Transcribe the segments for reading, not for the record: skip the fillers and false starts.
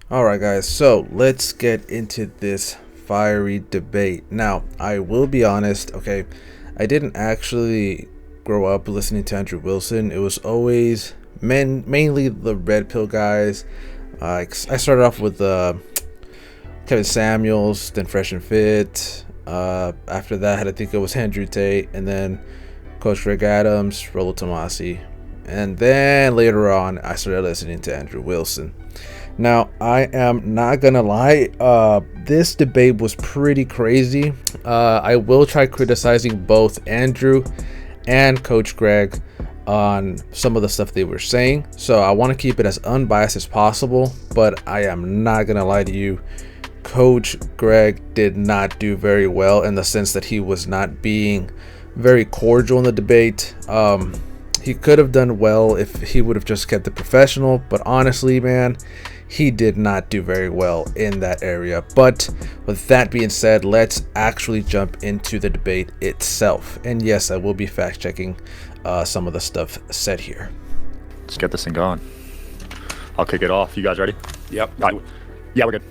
All right, guys, so let's get into this fiery debate. Now, I will be honest, okay, I didn't actually grow up listening to Andrew Wilson. It was always mainly the red pill guys. I started off with Kevin Samuels, then Fresh and Fit. After that, I think it was Andrew Tate, and then Coach Greg Adams, Rollo Tomasi. And then later on, I started listening to Andrew Wilson. Now, I am not gonna lie, this debate was pretty crazy. I will try criticizing both Andrew and Coach Greg on some of the stuff they were saying. So I want to keep it as unbiased as possible, but I am not gonna lie to you. Coach Greg did not do very well in the sense that he was not being very cordial in the debate. He could have done well if he would have just kept it professional, but honestly, man, he did not do very well in that area. But with that being said, let's actually jump into the debate itself. And yes, I will be fact checking some of the stuff said here. Let's get this thing going. I'll kick it off. You guys ready? Yep. All right. Yeah, we're good.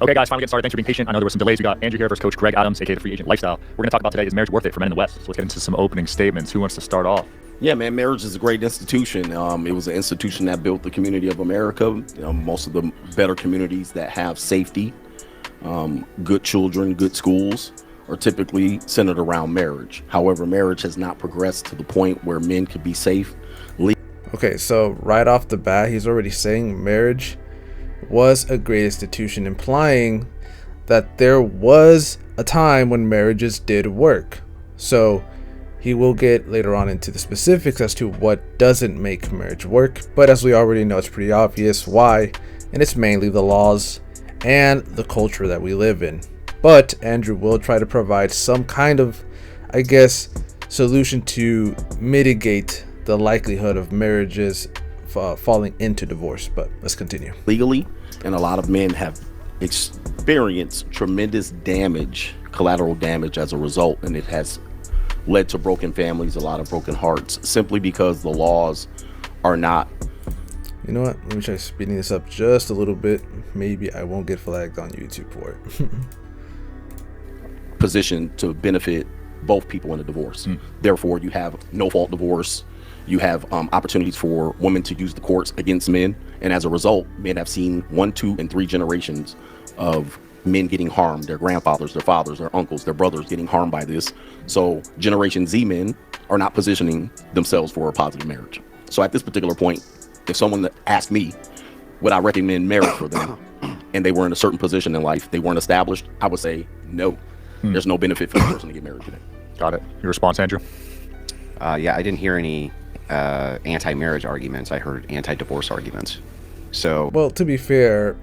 Okay, guys, finally getting started. Thanks for being patient. I know there were some delays. We got Andrew here versus Coach Greg Adams, aka the Free Agent Lifestyle. We're going to talk about today, is marriage worth it for men in the West? So let's get into some opening statements. Who wants to start off? Yeah, man, marriage is a great institution. It was an institution that built the community of America. Most of the better communities that have safety, good children, good schools are typically centered around marriage. However, marriage has not progressed to the point where men could be safe. Okay, so right off the bat, he's already saying marriage was a great institution, implying that there was a time when marriages did work. So he will get later on into the specifics as to what doesn't make marriage work, but as we already know, it's pretty obvious why, and it's mainly the laws and the culture that we live in. But Andrew will try to provide some kind of, I guess, solution to mitigate the likelihood of marriages falling into divorce. But let's continue. Legally, and a lot of men have experienced tremendous damage, collateral damage as a result, and it has led to broken families, a lot of broken hearts, simply because the laws are not. You know what? Let me try speeding this up just a little bit. Maybe I won't get flagged on YouTube for it. Positioned to benefit both people in a divorce. Therefore, you have no fault divorce. You have opportunities for women to use the courts against men. And as a result, men have seen 1, 2, and 3 generations of men getting harmed, their grandfathers, their fathers, their uncles, their brothers getting harmed by this. So Generation Z men are not positioning themselves for a positive marriage. So at this particular point, if someone asked me, would I recommend marriage for them, and they were in a certain position in life, they weren't established, I would say no. There's no benefit for the person to get married today. Got it. Your response, Andrew? Yeah, I didn't hear any anti-marriage arguments. I heard anti-divorce arguments. So, well, to be fair,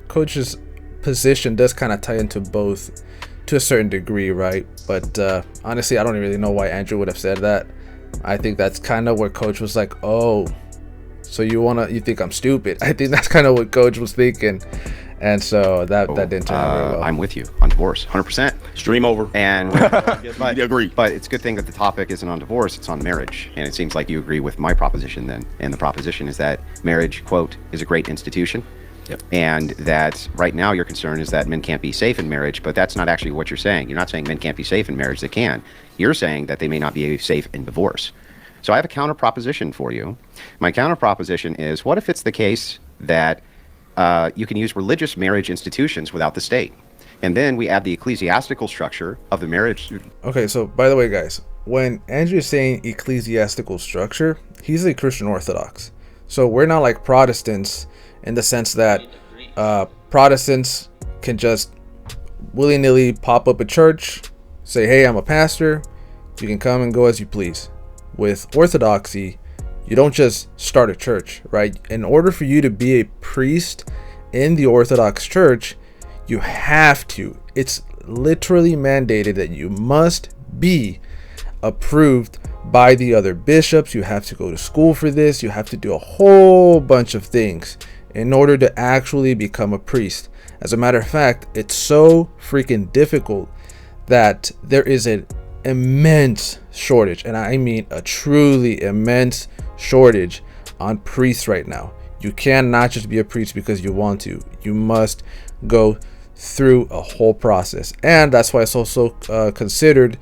Coach's position does kind of tie into both to a certain degree, right? But honestly, I don't really know why Andrew would have said that. I think that's kind of where Coach was like, oh, so you think I'm stupid? I think that's kind of what Coach was thinking. And so that didn't turn out very well. I'm with you on divorce, 100%. Stream over. And I agree. But it's a good thing that the topic isn't on divorce, it's on marriage. And it seems like you agree with my proposition then. And the proposition is that marriage, quote, is a great institution. Yep. And that right now your concern is that men can't be safe in marriage, but that's not actually what you're saying. You're not saying men can't be safe in marriage, they can. You're saying that they may not be safe in divorce. So I have a counter proposition for you. My counter proposition is, what if it's the case that you can use religious marriage institutions without the state? And then we add the ecclesiastical structure of the marriage. Okay, so by the way, guys, when Andrew is saying ecclesiastical structure, he's a Christian Orthodox. So we're not like Protestants in the sense that Protestants can just willy-nilly pop up a church, say, hey, I'm a pastor, you can come and go as you please. With Orthodoxy, you don't just start a church, right? In order for you to be a priest in the Orthodox Church, you have to. It's literally mandated that you must be approved by the other bishops. You have to go to school for this. You have to do a whole bunch of things in order to actually become a priest. As a matter of fact, it's so freaking difficult that there is an immense shortage, and I mean a truly immense shortage on priests right now. You cannot just be a priest because you want to. You must go through a whole process, and that's why it's also considered,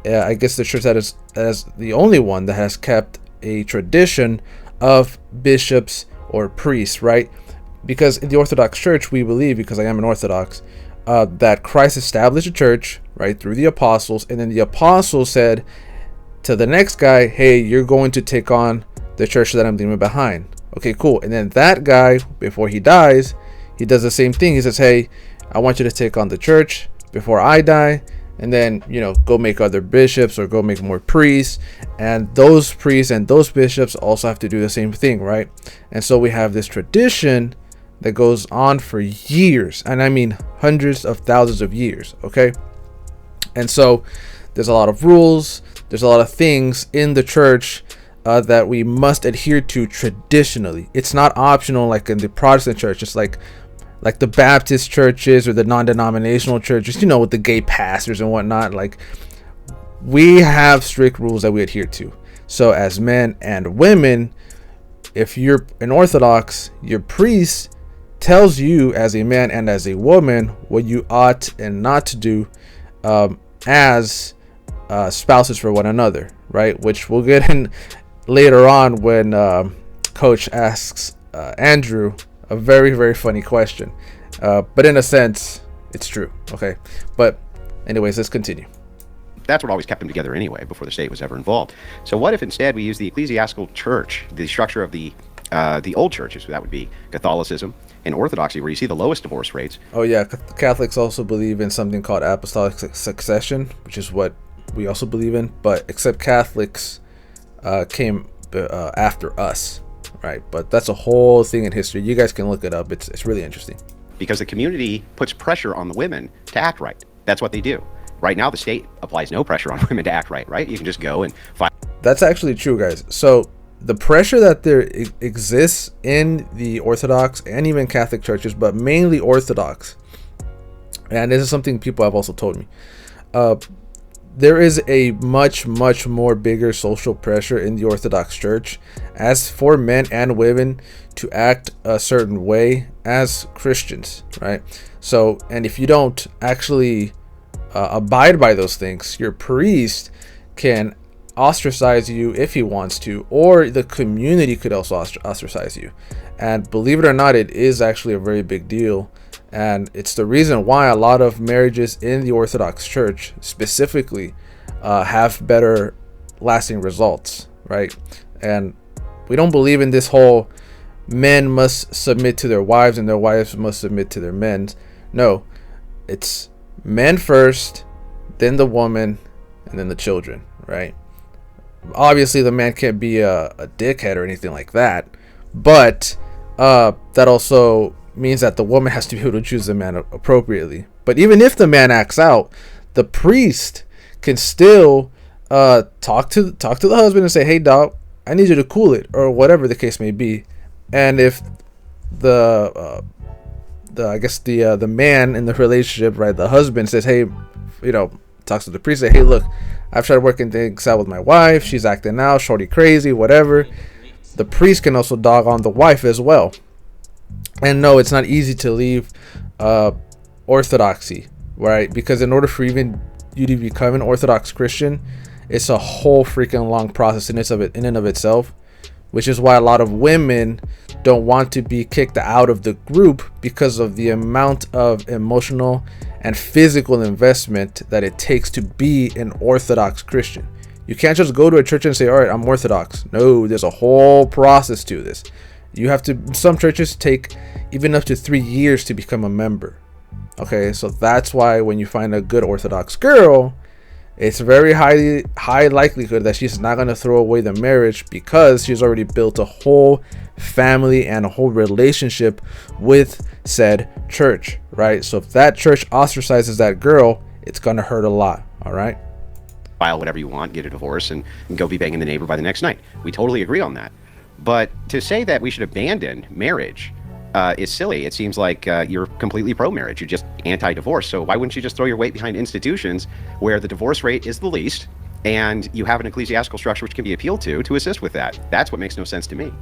I guess, the church that is as the only one that has kept a tradition of bishops or priests, right? Because in the Orthodox Church, we believe, because I am an Orthodox, that Christ established a church, right, through the apostles, and then the apostles said to the next guy, hey, you're going to take on the church that I'm leaving behind. Okay, cool. And then that guy, before he dies, he does the same thing. He says, hey, I want you to take on the church before I die, and then, you know, go make other bishops or go make more priests. And those priests and those bishops also have to do the same thing, right? And so we have this tradition that goes on for years, and I mean hundreds of thousands of years, okay? And so there's a lot of rules, there's a lot of things in the church that we must adhere to traditionally. It's not optional like in the Protestant church. It's like the Baptist churches or the non-denominational churches, you know, with the gay pastors and whatnot. Like, we have strict rules that we adhere to. So as men and women, if you're an Orthodox, your priest tells you as a man and as a woman what you ought and not to do as spouses for one another, right? Which we'll get in later on when Coach asks Andrew a very, very funny question. But in a sense, it's true. Okay. But anyways, let's continue. That's what always kept them together anyway, before the state was ever involved. So what if instead we use the ecclesiastical church, the structure of the old churches? That would be Catholicism and Orthodoxy, where you see the lowest divorce rates. Oh yeah, Catholics also believe in something called apostolic succession, which is what we also believe in. But except Catholics came after us, right? But that's a whole thing in history. You guys can look it up. It's really interesting. Because the community puts pressure on the women to act right. That's what they do. Right now, the state applies no pressure on women to act right, right? You can just go and find. That's actually true, guys. So the pressure that there exists in the Orthodox and even Catholic churches, but mainly Orthodox, and this is something people have also told me, there is a much more bigger social pressure in the Orthodox Church as for men and women to act a certain way as Christians, right? So, and if you don't actually abide by those things, your priest can ostracize you if he wants to, or the community could also ostracize you. And believe it or not, it is actually a very big deal. And it's the reason why a lot of marriages in the Orthodox Church specifically have better lasting results, right? And we don't believe in this whole men must submit to their wives and their wives must submit to their men. No, it's men first, then the woman, and then the children, right? Obviously, the man can't be a dickhead or anything like that, but that also means that the woman has to be able to choose the man appropriately. But even if the man acts out, the priest can still talk to the husband and say, "Hey, dog, I need you to cool it," or whatever the case may be. And if the man in the relationship, right, the husband says, "Hey," talks to the priest, say, "Hey, look, I've tried working things out with my wife. She's acting out, shorty crazy, whatever." The priest can also dog on the wife as well. And no, it's not easy to leave orthodoxy, right? Because in order for even you to become an Orthodox Christian, it's a whole freaking long process in and of itself, which is why a lot of women don't want to be kicked out of the group because of the amount of emotional and physical investment that it takes to be an Orthodox Christian. You can't just go to a church and say, "All right, I'm Orthodox." No, there's a whole process to this. You have to, some churches take even up to 3 years to become a member. Okay, so that's why when you find a good Orthodox girl, it's very high likelihood that she's not going to throw away the marriage because she's already built a whole family and a whole relationship with said church, right? So if that church ostracizes that girl, it's going to hurt a lot, all right? File whatever you want, get a divorce, and go be banging the neighbor by the next night. We totally agree on that. But to say that we should abandon marriage is silly. It seems like you're completely pro-marriage. You're just anti-divorce. So why wouldn't you just throw your weight behind institutions where the divorce rate is the least and you have an ecclesiastical structure which can be appealed to assist with that? That's what makes no sense to me.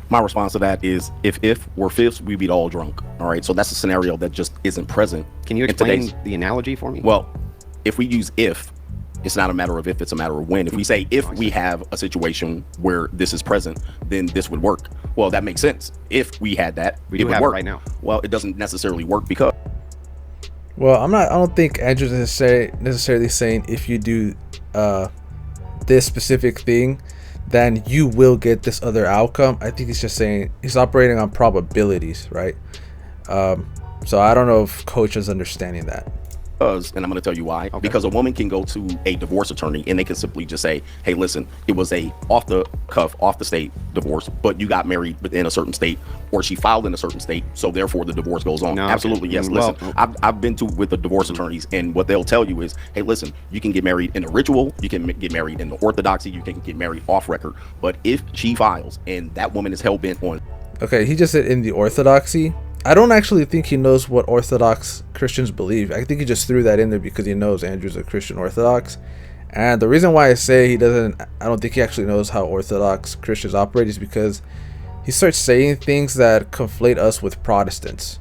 My response to that is, if we're fifths, we'd be all drunk. All right, so that's a scenario that just isn't present. Can you explain the analogy for me? Well, if we use if, it's not a matter of if, it's a matter of when. If we say if we have a situation where this is present, then this would work. Well, that makes sense. If we had that, We it do would have it work right now. Well, it doesn't necessarily work because Well, I don't think Andrew's necessarily saying if you do this specific thing, then you will get this other outcome. I think he's just saying he's operating on probabilities, right? So I don't know if Coach is understanding that. and I'm going to tell you why. Because a woman can go to a divorce attorney and they can simply just say, hey, listen, it was a off the cuff, off the state divorce, but you got married within a certain state, or she filed in a certain state, so therefore the divorce goes on. No, Absolutely, yes. well, Listen, I've been to with the divorce attorneys, and what they'll tell you is, hey, listen, you can get married in a ritual, you can get married in the orthodoxy, you can get married off record, but if she files and that woman is hell bent on Okay, he just said in the orthodoxy. I don't actually think he knows what Orthodox Christians believe. I think he just threw that in there because he knows Andrew's a Christian Orthodox. And the reason why I say I don't think he actually knows how Orthodox Christians operate is because he starts saying things that conflate us with Protestants.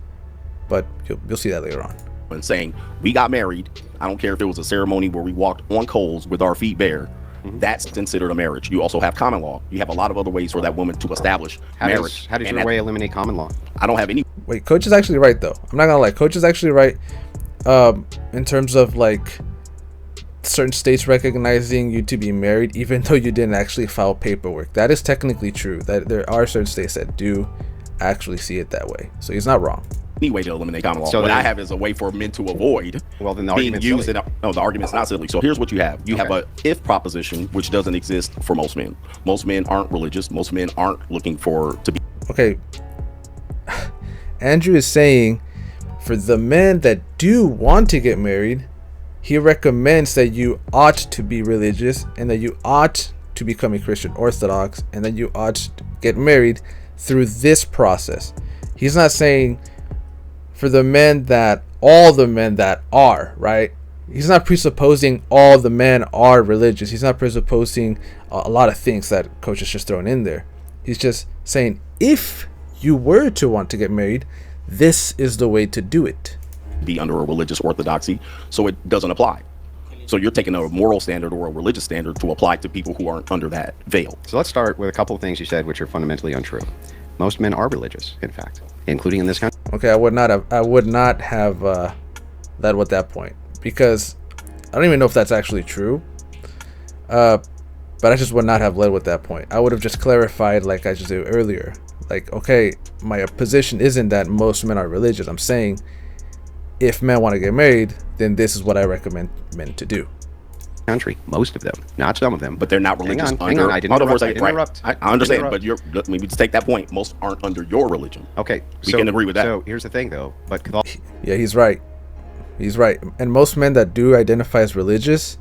But you'll see that later on. and saying, we got married, I don't care if it was a ceremony where we walked on coals with our feet bare, that's considered a marriage. You also have common law. You have a lot of other ways for that woman to establish marriage. How does And your way eliminate common law? I don't have any Wait, Coach is actually right though. I'm not gonna lie. Coach is actually right in terms of like certain states recognizing you to be married even though you didn't actually file paperwork. That is technically true. That there are certain states that do actually see it that way. So he's not wrong. way to eliminate common law. So what then- I have is a way for men to avoid Well, then the being argument's used silly. no, the argument's not silly. So here's what you have. You have Okay. a if proposition, which doesn't exist for most men. Most men aren't religious. Most men aren't looking to be Okay. Andrew is saying for the men that do want to get married, he recommends that you ought to be religious and that you ought to become a Christian Orthodox and that you ought to get married through this process. He's not saying for the men that all the men that are, right? He's not presupposing all the men are religious. He's not presupposing a lot of things that Coach is just throwing in there. He's just saying if you were to want to get married, this is the way to do it. under a religious orthodoxy, so it doesn't apply. So you're taking a moral standard or a religious standard to apply to people who aren't under that veil. So let's start with a couple of things you said which are fundamentally untrue. Most men are religious, in fact, including in this country. Okay, I would not have led with that point because I don't even know if that's actually true. But I just would not have led with that point. I would have just clarified like I just did earlier. Like, okay, my position isn't that most men are religious. I'm saying if men want to get married, then this is what I recommend men to do. Country, most of them, not some of them, But they're not religious hang on, I didn't Hold on for a interrupt, second. I Right. didn't I interrupt. understand, I but let me just take that point. Most aren't under your religion. Okay, We can agree with that. So here's the thing, though. But Yeah, he's right. He's right. And most men that do identify as religious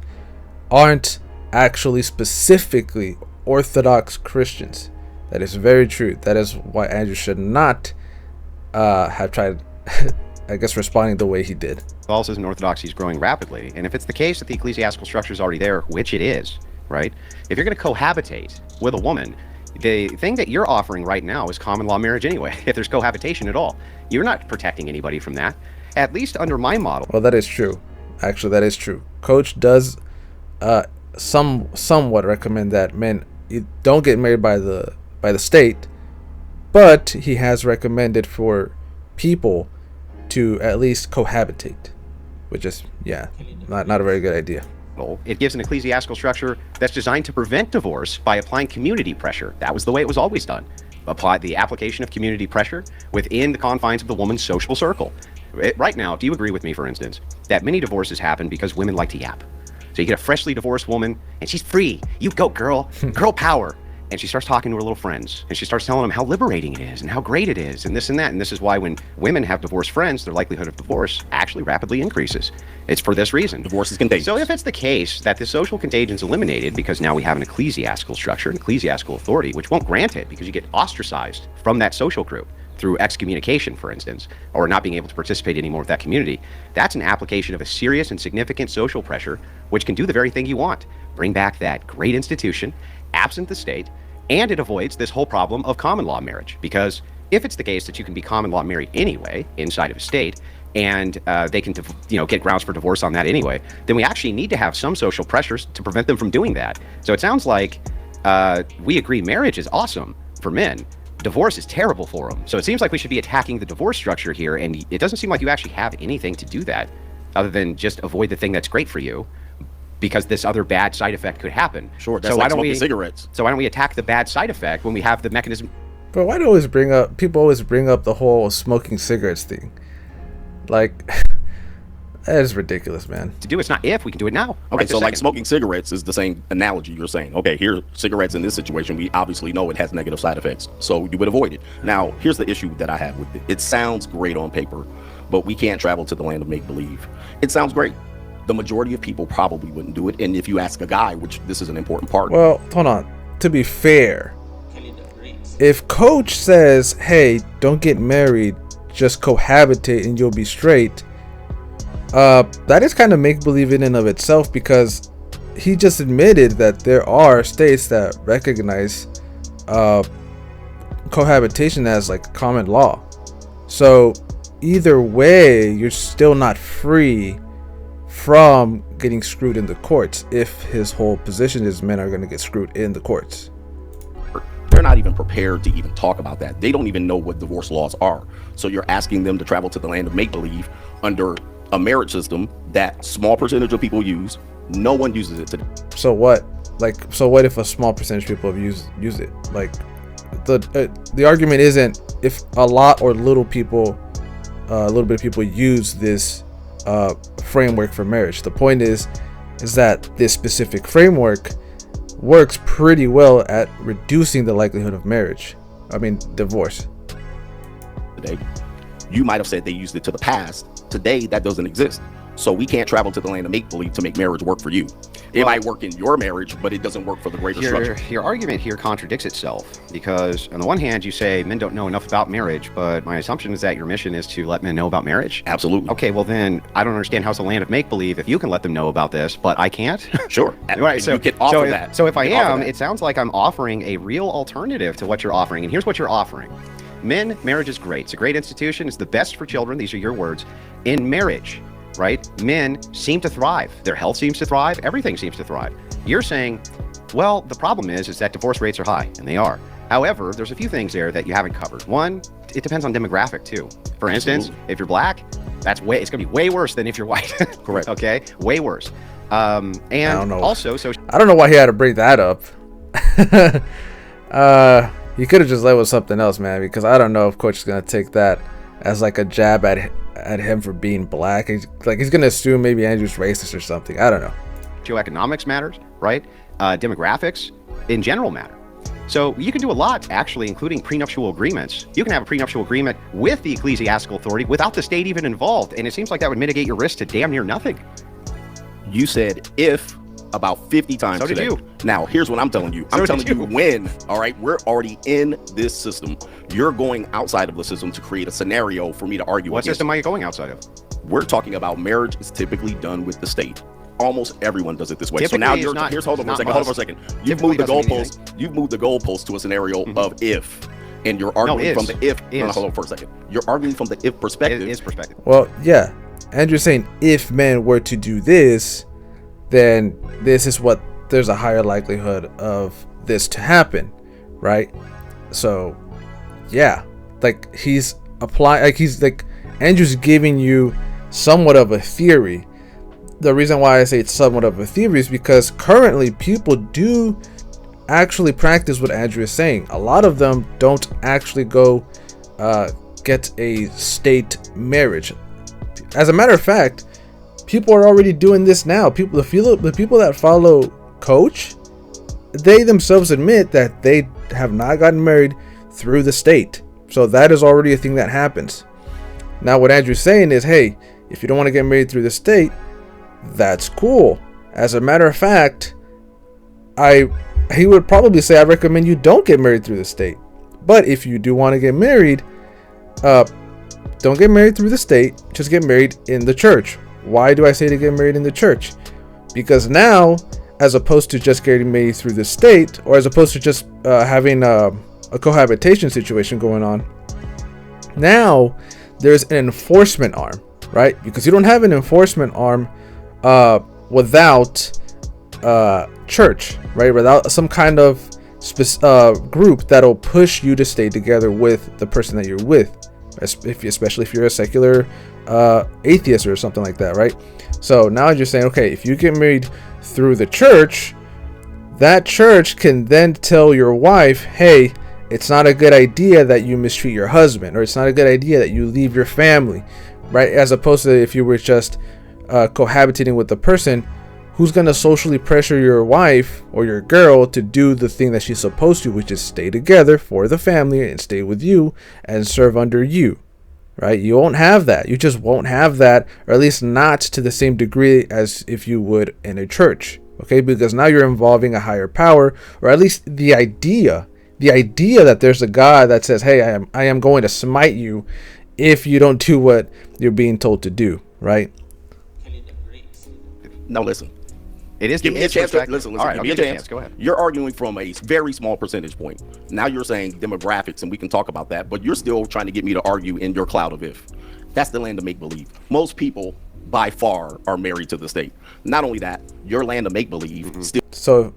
aren't actually specifically Orthodox Christians. That is very true. That is why Andrew should not have tried, I guess, responding the way he did. Catholicism and Orthodoxy is growing rapidly, and if it's the case that the ecclesiastical structure is already there, which it is, right? If you're going to cohabitate with a woman, the thing that you're offering right now is common law marriage anyway. If there's cohabitation at all, you're not protecting anybody from that. At least under my model. Well, that is true. Actually, that is true. Coach does somewhat recommend that men don't get married by the state, but he has recommended for people to at least cohabitate, which is not a very good idea. It gives an ecclesiastical structure that's designed to prevent divorce by applying community pressure. That was the way it was always done. Apply the application of community pressure within the confines of the woman's social circle. Right now, do you agree with me, for instance, that many divorces happen because women like to yap? So you get a freshly divorced woman, and she's free. You go, girl. Girl power. And she starts talking to her little friends, and she starts telling them how liberating it is and how great it is and this and that. And this is why when women have divorced friends, their likelihood of divorce actually rapidly increases. It's for this reason. Divorce is contagious. So if it's the case that the social contagion is eliminated because now we have an ecclesiastical structure, an ecclesiastical authority, which won't grant it because you get ostracized from that social group through excommunication, for instance, or not being able to participate anymore with that community, that's an application of a serious and significant social pressure, which can do the very thing you want. Bring back that great institution, absent the state, And it avoids this whole problem of common law marriage, because if it's the case that you can be common law married anyway inside of a state, and they can, get grounds for divorce on that anyway, then we actually need to have some social pressures to prevent them from doing that. So it sounds like we agree marriage is awesome for men. Divorce is terrible for them. So it seems like we should be attacking the divorce structure here, and it doesn't seem like you actually have anything to do that other than just avoid the thing that's great for you, because this other bad side effect could happen. Sure, that's so like smoking cigarettes. So why don't we attack the bad side effect when we have the mechanism? But why do people always bring up the whole smoking cigarettes thing? Like, that is ridiculous, man. To do it's not if, we can do it now. Okay, right so like smoking cigarettes is the same analogy you're saying. Okay, here, cigarettes in this situation, we obviously know it has negative side effects, so you would avoid it. Now, here's the issue that I have with it. It sounds great on paper, but we can't travel to the land of make-believe. It sounds great. The majority of people probably wouldn't do it, and if you ask a guy, which this is an important part. Well, hold on. To be fair, if Coach says, hey, don't get married, just cohabitate and you'll be straight, that is kind of make-believe in and of itself, because he just admitted that there are states that recognize cohabitation as like common law. So either way, you're still not free from getting screwed in the courts if his whole position is men are going to get screwed in the courts. They're not even prepared to even talk about that. They don't even know what divorce laws are. So you're asking them to travel to the land of make-believe under a marriage system that small percentage of people use. No one uses it today. So what? So what if a small percentage of people use it? Like, the argument isn't if a lot or little bit of people use this framework for marriage. The point is that this specific framework works pretty well at reducing the likelihood of divorce. Today, you might have said they used it to the past. Today, that doesn't exist. So we can't travel to the land of make-believe to make marriage work for you. It might work in your marriage, but it doesn't work for the greater structure. Your argument here contradicts itself, because on the one hand, you say men don't know enough about marriage, but my assumption is that your mission is to let men know about marriage? Absolutely. Okay, well then, I don't understand how it's a land of make-believe if you can let them know about this, but I can't? Sure. Right, so you can offer that. So if I am, it sounds like I'm offering a real alternative to what you're offering, and here's what you're offering. Men, marriage is great. It's a great institution. It's the best for children. These are your words. In marriage, right, men seem to thrive. Their health seems to thrive. Everything seems to thrive. You're saying, well, the problem is that divorce rates are high, and they are. However, there's a few things there that you haven't covered. One, it depends on demographic too. For instance, if you're black, it's going to be way worse than if you're white. Correct. Okay, way worse. And I don't know. Also, I don't know why he had to bring that up. He could have just led with something else, man, because I don't know if Coach is gonna take that as like a jab at him for being black. He's gonna assume maybe Andrew's racist or something. I don't know. Geoeconomics matters, right? Demographics in general matter. So you can do a lot, actually, including prenuptial agreements. You can have a prenuptial agreement with the ecclesiastical authority without the state even involved, and it seems like that would mitigate your risk to damn near nothing. You said if about 50 times so today. Did you. Now, here's what I'm telling you. I'm telling you when, all right? We're already in this system. You're going outside of the system to create a scenario for me to argue What against. system are you going outside of? We're talking about marriage is typically done with the state. Almost everyone does it this way. Typically, so now hold on for a second. You've moved the goalpost to a scenario of if. And you're arguing from the if. No, hold on for a second. You're arguing from the if perspective. It is perspective. Well, yeah. Andrew's saying if men were to do this, then this is what there's a higher likelihood of this to happen, right? So, yeah, like he's applying, Andrew's giving you somewhat of a theory. The reason why I say it's somewhat of a theory is because currently people do actually practice what Andrew is saying. A lot of them don't actually go get a state marriage. As a matter of fact, people are already doing this now. The people that follow Coach, they themselves admit that they have not gotten married through the state. So that is already a thing that happens. Now what Andrew's saying is, hey, if you don't want to get married through the state, that's cool. As a matter of fact, he would probably say I recommend you don't get married through the state. But if you do want to get married, don't get married through the state, just get married in the church. Why do I say to get married in the church? Because now as opposed to just getting married through the state, or as opposed to just having a cohabitation situation going on. Now there's an enforcement arm, right? Because you don't have an enforcement arm without church, right? Without some kind of group that'll push you to stay together with the person that you're with, especially if you're a secular atheist or something like that, right? So now you're saying, okay, if you get married through the church, that church can then tell your wife, hey, it's not a good idea that you mistreat your husband, or it's not a good idea that you leave your family, right? As opposed to if you were just cohabitating with the person, who's going to socially pressure your wife or your girl to do the thing that she's supposed to, which is stay together for the family and stay with you and serve under you, right? You won't have that. You just won't have that, or at least not to the same degree as if you would in a church, okay? Because now you're involving a higher power, or at least the idea that there's a God that says, hey, I am going to smite you if you don't do what you're being told to do, right? Now listen. It is. Give me a chance to listen. All right, give me a chance. Go ahead. You're arguing from a very small percentage point. Now you're saying demographics, and we can talk about that, but you're still trying to get me to argue in your cloud of if. That's the land of make-believe. Most people, by far, are married to the state. Not only that, your land of make-believe still... So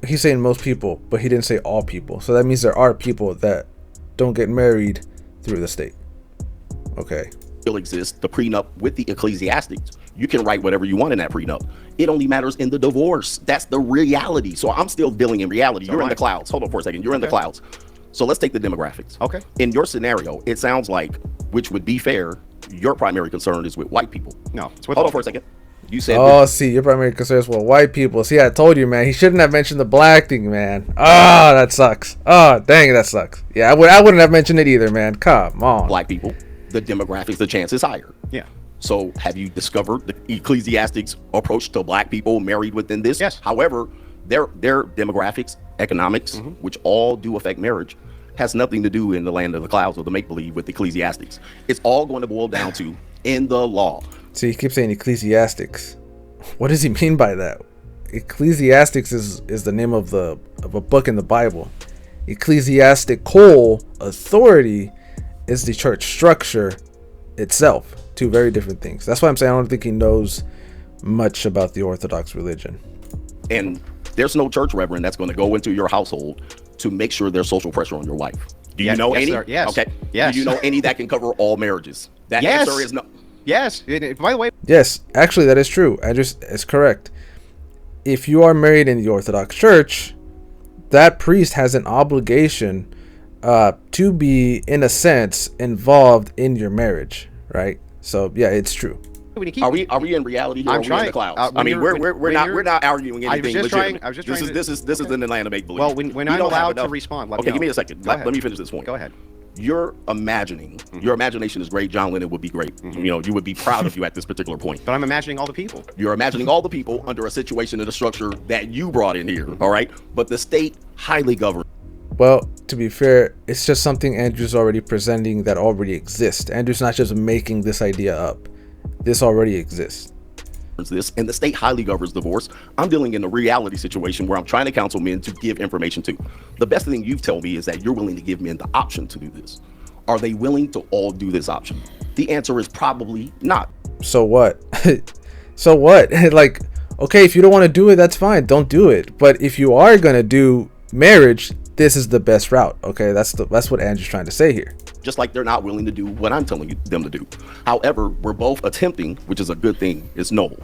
he's saying most people, but he didn't say all people. So that means there are people that don't get married through the state. Okay. Still exists, the prenup with the ecclesiastics. You can write whatever you want in that prenup. It only matters in the divorce. That's the reality. So I'm still dealing in reality. You're in the clouds. Hold on for a second. You're in the clouds. So let's take the demographics. Okay. In your scenario, it sounds like, which would be fair, your primary concern is with white people. No, it's with Hold on for a second. You said... Oh, see, your primary concern is with white people. See, I told you, man. He shouldn't have mentioned the black thing, man. Oh, that sucks. Oh, dang, that sucks. Yeah, I wouldn't have mentioned it either, man. Come on. Black people, the demographics, the chance is higher. Yeah. So have you discovered the ecclesiastics approach to black people married within this? Yes. However, their demographics, economics, which all do affect marriage, has nothing to do in the land of the clouds or the make-believe with ecclesiastics. It's all going to boil down to in the law. See, he keeps saying ecclesiastics. What does he mean by that? Ecclesiastics is the name of a book in the Bible. Ecclesiastical authority is the church structure itself. Two very different things. That's why I'm saying I don't think he knows much about the Orthodox religion. And there's no church reverend that's going to go into your household to make sure there's social pressure on your wife. Do you know any? Sir. Yes. Okay. Yes. Do you know any that can cover all marriages? That answer is no. Yes. By the way. Yes, actually, that is true. It's correct. If you are married in the Orthodox Church, that priest has an obligation to be, in a sense, involved in your marriage, right? So yeah, it's true. Are we in reality here? I'm or trying. We in the clouds? I mean, we're not arguing anything. I was just trying. This is in the land of make believe. Well, when I'm allowed to respond, okay, give me a second. Let me finish this point. Go ahead. You're imagining. Your imagination is great. John Lennon would be great. You know, you would be proud of you at this particular point. But I'm imagining all the people. You're imagining all the people under a situation and a structure that you brought in here. All right, but the state highly governs. Well, to be fair, it's just something Andrew's already presenting that already exists. Andrew's not just making this idea up. This already exists. This and the state highly governs divorce. I'm dealing in a reality situation where I'm trying to counsel men to give information to. The best thing you've told me is that you're willing to give men the option to do this. Are they willing to all do this option? The answer is probably not. So what? So what? Like, okay, if you don't want to do it, that's fine. Don't do it. But if you are gonna do marriage, this is the best route. Okay, that's what Andrew's trying to say here. Just like they're not willing to do what I'm telling them to do. However, we're both attempting, which is a good thing. It's noble.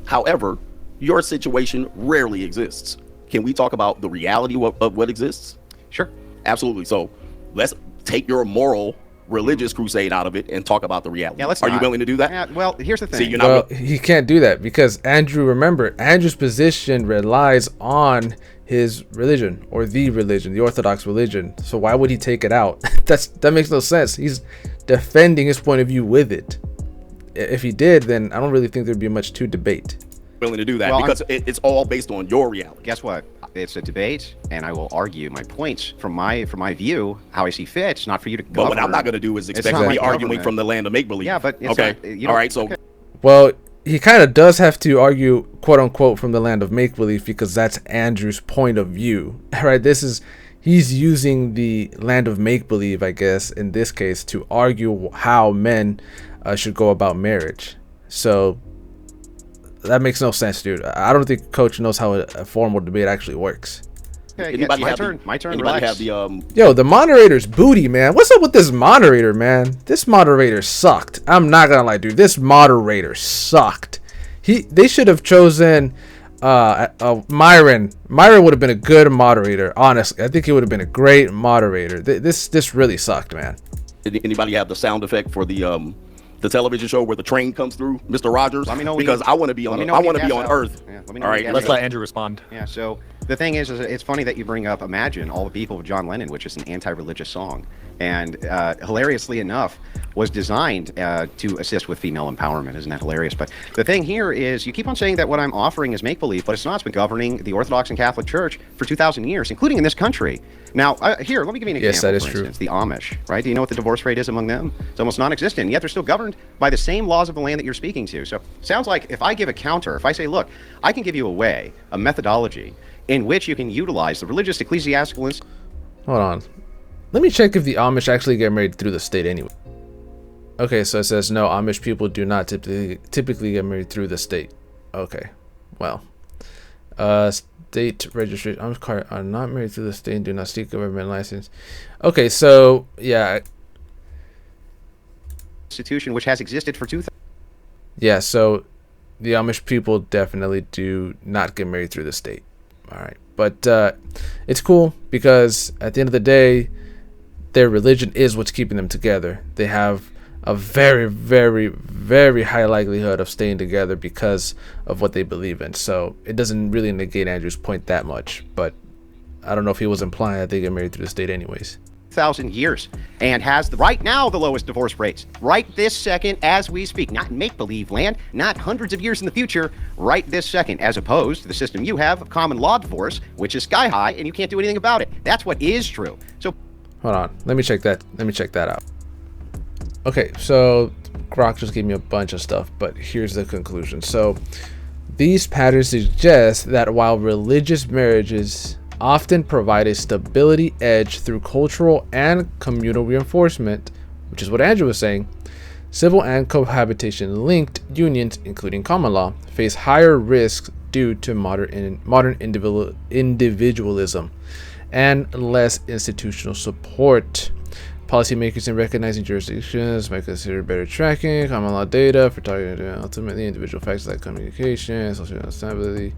However, your situation rarely exists. Can we talk about the reality of what exists? Sure. Absolutely. So let's take your moral religious crusade out of it and talk about the reality. Yeah, Are you willing to do that? Yeah, well, here's the thing. See, you're not. Well, he can't do that because remember, Andrew's position relies on his religion or the religion, the Orthodox religion. So why would he take it out? That makes no sense. He's defending his point of view with it. If he did, then I don't really think there'd be much to debate. Willing to do that because it's all based on your reality. Guess what? It's a debate, and I will argue my points from my view, how I see fit, not for you to govern. But what I'm not going to do is expect to be arguing from the land of make-believe. Yeah, but it's okay. not, all right, so... Well, he kind of does have to argue, quote unquote, from the land of make believe, because that's Andrew's point of view, right? He's using the land of make believe, I guess, in this case, to argue how men should go about marriage. So that makes no sense, dude. I don't think Coach knows how a formal debate actually works. Okay, Anybody my have turn. My turn. Anybody Relax. have the Yo, the moderator's booty, man. What's up with this moderator, man? This moderator sucked. I'm not gonna lie, dude. This moderator sucked. They should have chosen Myron. Myron would have been a good moderator. Honestly, I think he would have been a great moderator. This really sucked, man. anybody have the sound effect for the television show where the train comes through, Mr. Rogers? Let me know because I want to be on. I want to be on Earth. Yeah, let me know All when right, you get Let's out. let Andrew respond. Yeah, so the thing is it's funny that you bring up Imagine All the People of John Lennon, which is an anti-religious song. And hilariously enough, was designed to assist with female empowerment. Isn't that hilarious? But the thing here is you keep on saying that what I'm offering is make-believe, but it's not. It's been governing the Orthodox and Catholic Church for 2,000 years, including in this country. Now, here, let me give you an example. Yes, that is for true. instance, the Amish, right? Do you know what the divorce rate is among them? It's almost non-existent, yet they're still governed by the same laws of the land that you're speaking to. So sounds like if I give a counter, if I say, look, I can give you a way, a methodology, in which you can utilize the religious, ecclesiastical, Hold on. Let me check if the Amish actually get married through the state anyway. Okay, so it says no, Amish people do not typically get married through the state. Okay, well, state registration. Amish are not married through the state and do not seek government license. Okay, so yeah, institution which has existed for 2,000. yeah. So the Amish people definitely do not get married through the state. All right, but it's cool because at the end of the day, their religion is what's keeping them together. They have a very, very, very high likelihood of staying together because of what they believe in. So it doesn't really negate Andrew's point that much, but I don't know if he was implying that they get married through the state anyways. 1,000 years and has right now the lowest divorce rates right this second as we speak, not make-believe land, not hundreds of years in the future, right this second, as opposed to the system you have of common law divorce, which is sky high and you can't do anything about it. That's what is true. So hold on, let me check that out. Okay, so Grok just gave me a bunch of stuff, but here's the conclusion. So these patterns suggest that while religious marriages often provide a stability edge through cultural and communal reinforcement, which is what Andrew was saying, civil and cohabitation linked unions, including common law, face higher risks due to modern individualism and less institutional support. Policymakers in recognizing jurisdictions might consider better tracking common law data for targeting ultimately individual factors like communication, social stability,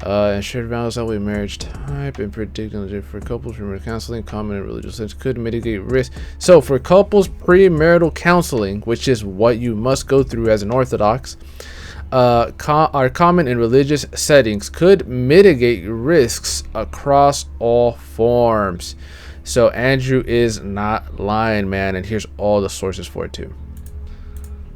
and shared values that way marriage type, and predicting for couples premarital counseling, common and religious sense could mitigate risk. So for couples, premarital counseling, which is what you must go through as an Orthodox, are common in religious settings, could mitigate risks across all forms. So Andrew is not lying, man, and here's all the sources for it too.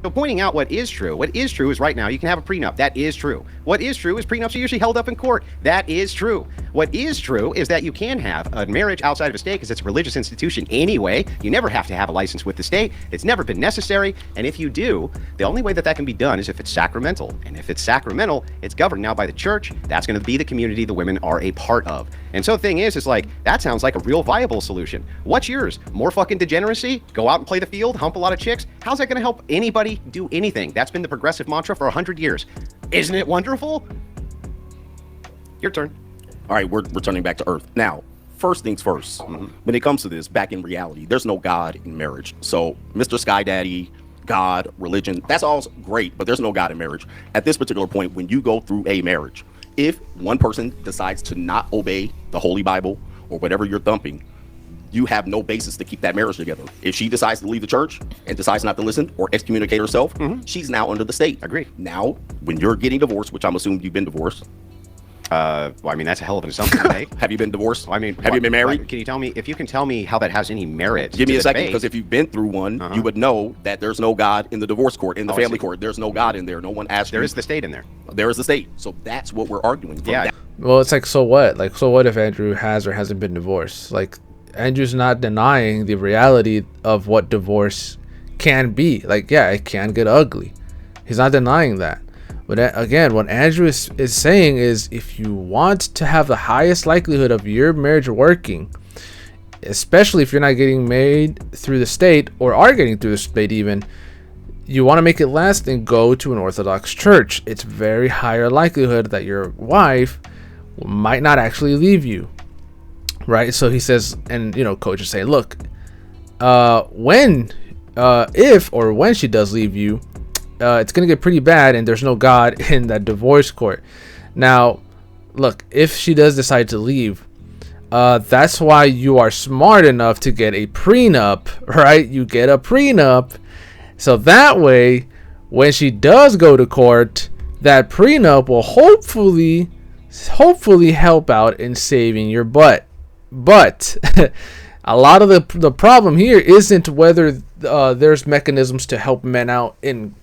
So pointing out what is true is right now you can have a prenup. That is true. What is true is prenups are usually held up in court. That is true. What is true is that you can have a marriage outside of a state because it's a religious institution anyway. You never have to have a license with the state. It's never been necessary. And if you do, the only way that that can be done is if it's sacramental. And if it's sacramental, it's governed now by the church. That's going to be the community the women are a part of. And so the thing is like, that sounds like a real viable solution. What's yours? More fucking degeneracy? Go out and play the field, hump a lot of chicks? How's that going to help anybody do anything? That's been the progressive mantra for 100 years. Isn't it wonderful? Your turn. All right, we're returning back to Earth. Now, first things first, when it comes to this, back in reality, there's no God in marriage. So, Mr. Sky Daddy, God, religion, that's all great, but there's no God in marriage. At this particular point, when you go through a marriage, if one person decides to not obey the Holy Bible or whatever you're thumping, you have no basis to keep that marriage together. If she decides to leave the church and decides not to listen or excommunicate herself, she's now under the state. Agreed. Now, when you're getting divorced, which I'm assuming you've been divorced. Well, I mean, that's a hell of an assumption to make. Have you been divorced? I mean, have you been married? Can you tell me, if you can tell me how that has any merit? Give me to a the second, debate? because if you've been through one, you would know that there's no God in the divorce court, in the I family see. court. There's no God in there. No one asked There you. is the state in there. There is the state. So that's what we're arguing. From Yeah. that. Well, it's like, so what? Like, so what if Andrew has or hasn't been divorced? Like, Andrew's not denying the reality of what divorce can be. Like, yeah, it can get ugly. He's not denying that. But again, what Andrew is saying is, if you want to have the highest likelihood of your marriage working, especially if you're not getting married through the state or are getting through the state even, you want to make it last, then go to an Orthodox church. It's very higher likelihood that your wife might not actually leave you, right? So he says, and coach is saying, look, if or when she does leave you, it's gonna get pretty bad, and there's no God in that divorce court. Now, look, if she does decide to leave, that's why you are smart enough to get a prenup, right? You get a prenup, so that way, when she does go to court, that prenup will hopefully help out in saving your butt. But a lot of the problem here isn't whether there's mechanisms to help men out in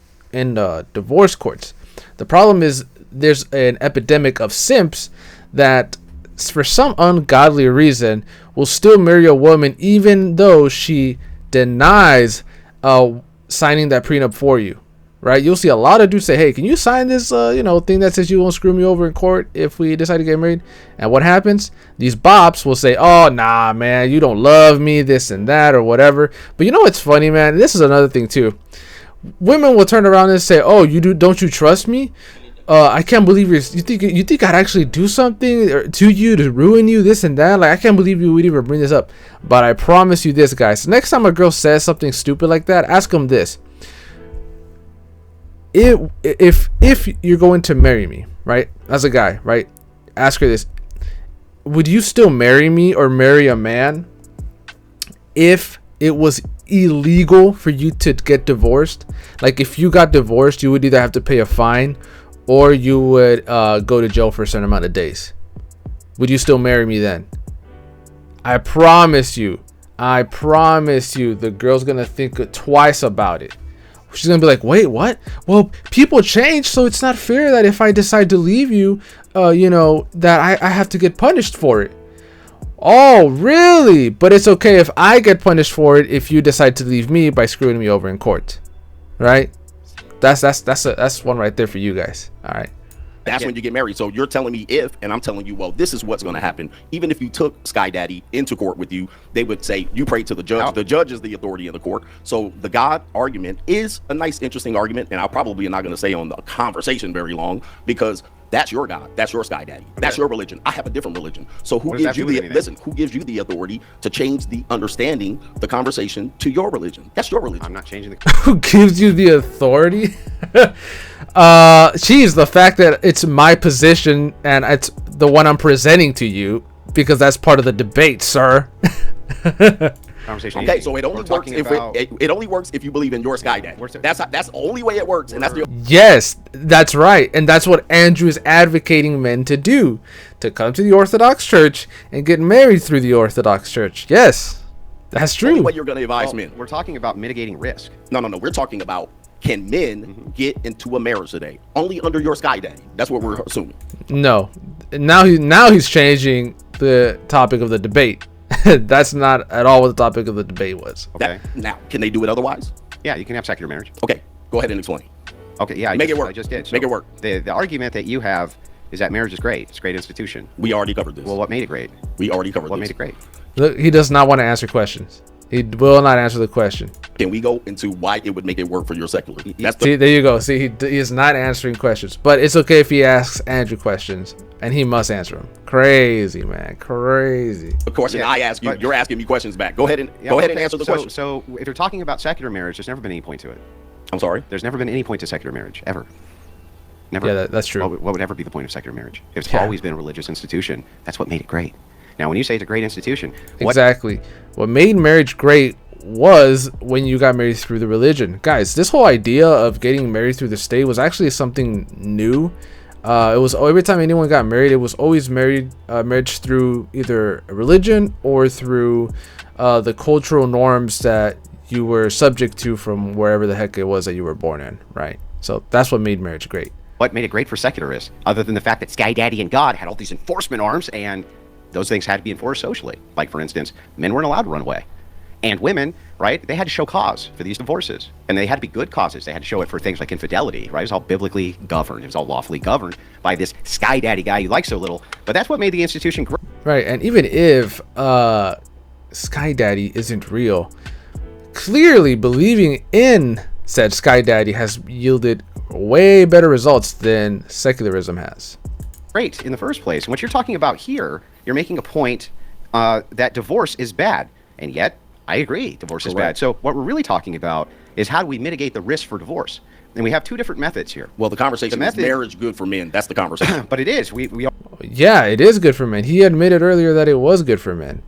divorce courts. The problem is there's an epidemic of simps that, for some ungodly reason, will still marry a woman even though she denies signing that prenup for you. Right? You'll see a lot of dudes say, hey, can you sign this thing that says you won't screw me over in court if we decide to get married? And what happens? These bops will say, oh, nah, man, you don't love me, this and that, or whatever. But you know what's funny, man? This is another thing too. Women will turn around and say, oh, don't you trust me? I can't believe you think I'd actually do something to you to ruin you, this and that. Like, I can't believe you would even bring this up. But I promise you this, guys. Next time a girl says something stupid like that, ask them this. If you're going to marry me, right, as a guy, right, ask her this: would you still marry me or marry a man if it was illegal for you to get divorced? Like, if you got divorced, you would either have to pay a fine or you would go to jail for a certain amount of days. Would you still marry me then? I promise you, the girl's gonna think twice about it. She's gonna be like, wait, what? Well, people change, so it's not fair that if I decide to leave you, that I have to get punished for it. Oh, really? But it's okay if I get punished for it if you decide to leave me by screwing me over in court, right? That's one right there for you guys. All right. That's when you get married. So you're telling me if, and I'm telling you, well, this is what's going to happen. Even if you took Sky Daddy into court with you, they would say you pray to the judge. The judge is the authority in the court. So the God argument is a nice, interesting argument, and I probably am not going to say on the conversation very long, because that's your God. That's your Sky Daddy. That's your religion. I have a different religion. So who gives you who gives you the authority to change the understanding, the conversation to your religion? That's your religion. I'm not changing the. Who gives you the authority? Geez, the fact that it's my position and it's the one I'm presenting to you, because that's part of the debate, sir. Conversation. Okay, so it only works if it only works if you believe in your Sky Daddy. That's the only way it works, and that's the. Yes, that's right, and that's what Andrew is advocating men to do: to come to the Orthodox Church and get married through the Orthodox Church. Yes, that's true. Only way you're going to advise men. We're talking about mitigating risk. No. We're talking about, can men get into a marriage today only under your Sky Daddy? That's what we're assuming. No, now he's changing the topic of the debate. That's not at all what the topic of the debate was. Okay. Now, can they do it otherwise? Yeah, you can have secular marriage. Okay, go ahead and explain. Okay, yeah, Make it work. I just did. Make it work. The argument that you have is that marriage is great. It's a great institution. We already covered this. Well, what made it great? We already covered What this. made it great? Look, he does not want to answer questions. He will not answer the question. Can we go into why it would make it work for your secular? See, there you go. See, he is not answering questions. But it's okay if he asks Andrew questions, and he must answer them. Crazy, man. Crazy. Of course, I ask you. You're asking me questions back. Go ahead and answer the question. So if you're talking about secular marriage, there's never been any point to it. I'm sorry? There's never been any point to secular marriage, ever. Never. Yeah, that's true. What would ever be the point of secular marriage? It's always been a religious institution. That's what made it great. Now, when you say it's a great institution, exactly. What made marriage great was when you got married through the religion. Guys, this whole idea of getting married through the state was actually something new. It was every time anyone got married, it was always marriage through either a religion or through the cultural norms that you were subject to from wherever the heck it was that you were born in, right? So that's what made marriage great. What made it great for secularists, other than the fact that Sky Daddy and God had all these enforcement arms, and those things had to be enforced socially. Like, for instance, men weren't allowed to run away. And women, right, they had to show cause for these divorces. And they had to be good causes. They had to show it for things like infidelity, right? It was all biblically governed. It was all lawfully governed by this sky daddy guy you like so little. But that's what made the institution great. Right, and even if Sky Daddy isn't real, clearly believing in said Sky Daddy has yielded way better results than secularism has. Great in the first place. And what you're talking about here, you're making a point that divorce is bad. And yet, I agree, divorce is bad. So what we're really talking about is how do we mitigate the risk for divorce? And we have two different methods here. Well, the conversation is marriage good for men. That's the conversation. But it is. Yeah, it is good for men. He admitted earlier that it was good for men.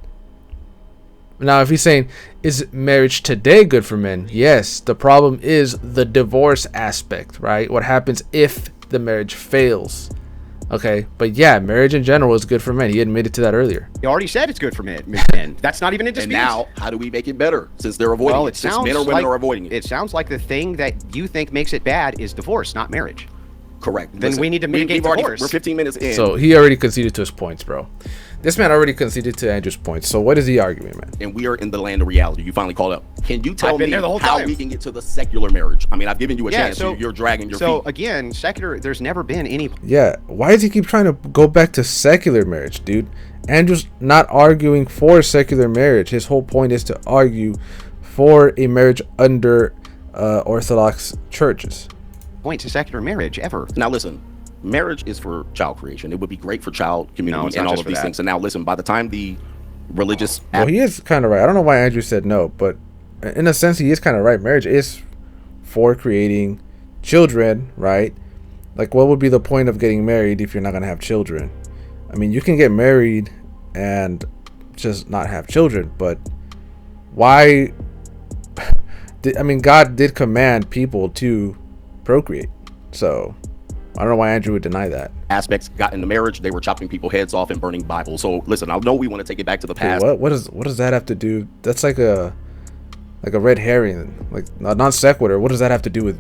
Now, if he's saying, is marriage today good for men? Yes. The problem is the divorce aspect, right? What happens if the marriage fails? Okay, but yeah, marriage in general is good for men. He admitted to that earlier. You already said it's good for men. That's not even in dispute. And now, how do we make it better since they're avoiding it? Since men or women are avoiding it. It sounds like the thing that you think makes it bad is divorce, not marriage. Correct. Then we need to mitigate divorce. We're 15 minutes in. So he already conceded to his points, bro. This man already conceded to Andrew's points. So what is he arguing, man? And we are in the land of reality. You finally called up. Can you tell me how time. we can get to the secular marriage? I mean, I've given you a chance. So, you're dragging your feet. So again, secular, there's never been any... Yeah, why does he keep trying to go back to secular marriage, dude? Andrew's not arguing for secular marriage. His whole point is to argue for a marriage under Orthodox churches. Point to secular marriage ever. Now listen, marriage is for child creation. It would be great for child community and all of these things. And now listen, by the time the religious... Well, he is kind of right. I don't know why Andrew said no, but in a sense, he is kind of right. Marriage is for creating children, right? Like, what would be the point of getting married if you're not going to have children? I mean, you can get married and just not have children, but why... I mean, God did command people to procreate, so I don't know why Andrew would deny that. Aspects got into marriage, they were chopping people's heads off and burning Bibles. So listen, I know we want to take it back to the past. Dude, what does that have to do? That's like a red herring, like non sequitur. What does that have to do with,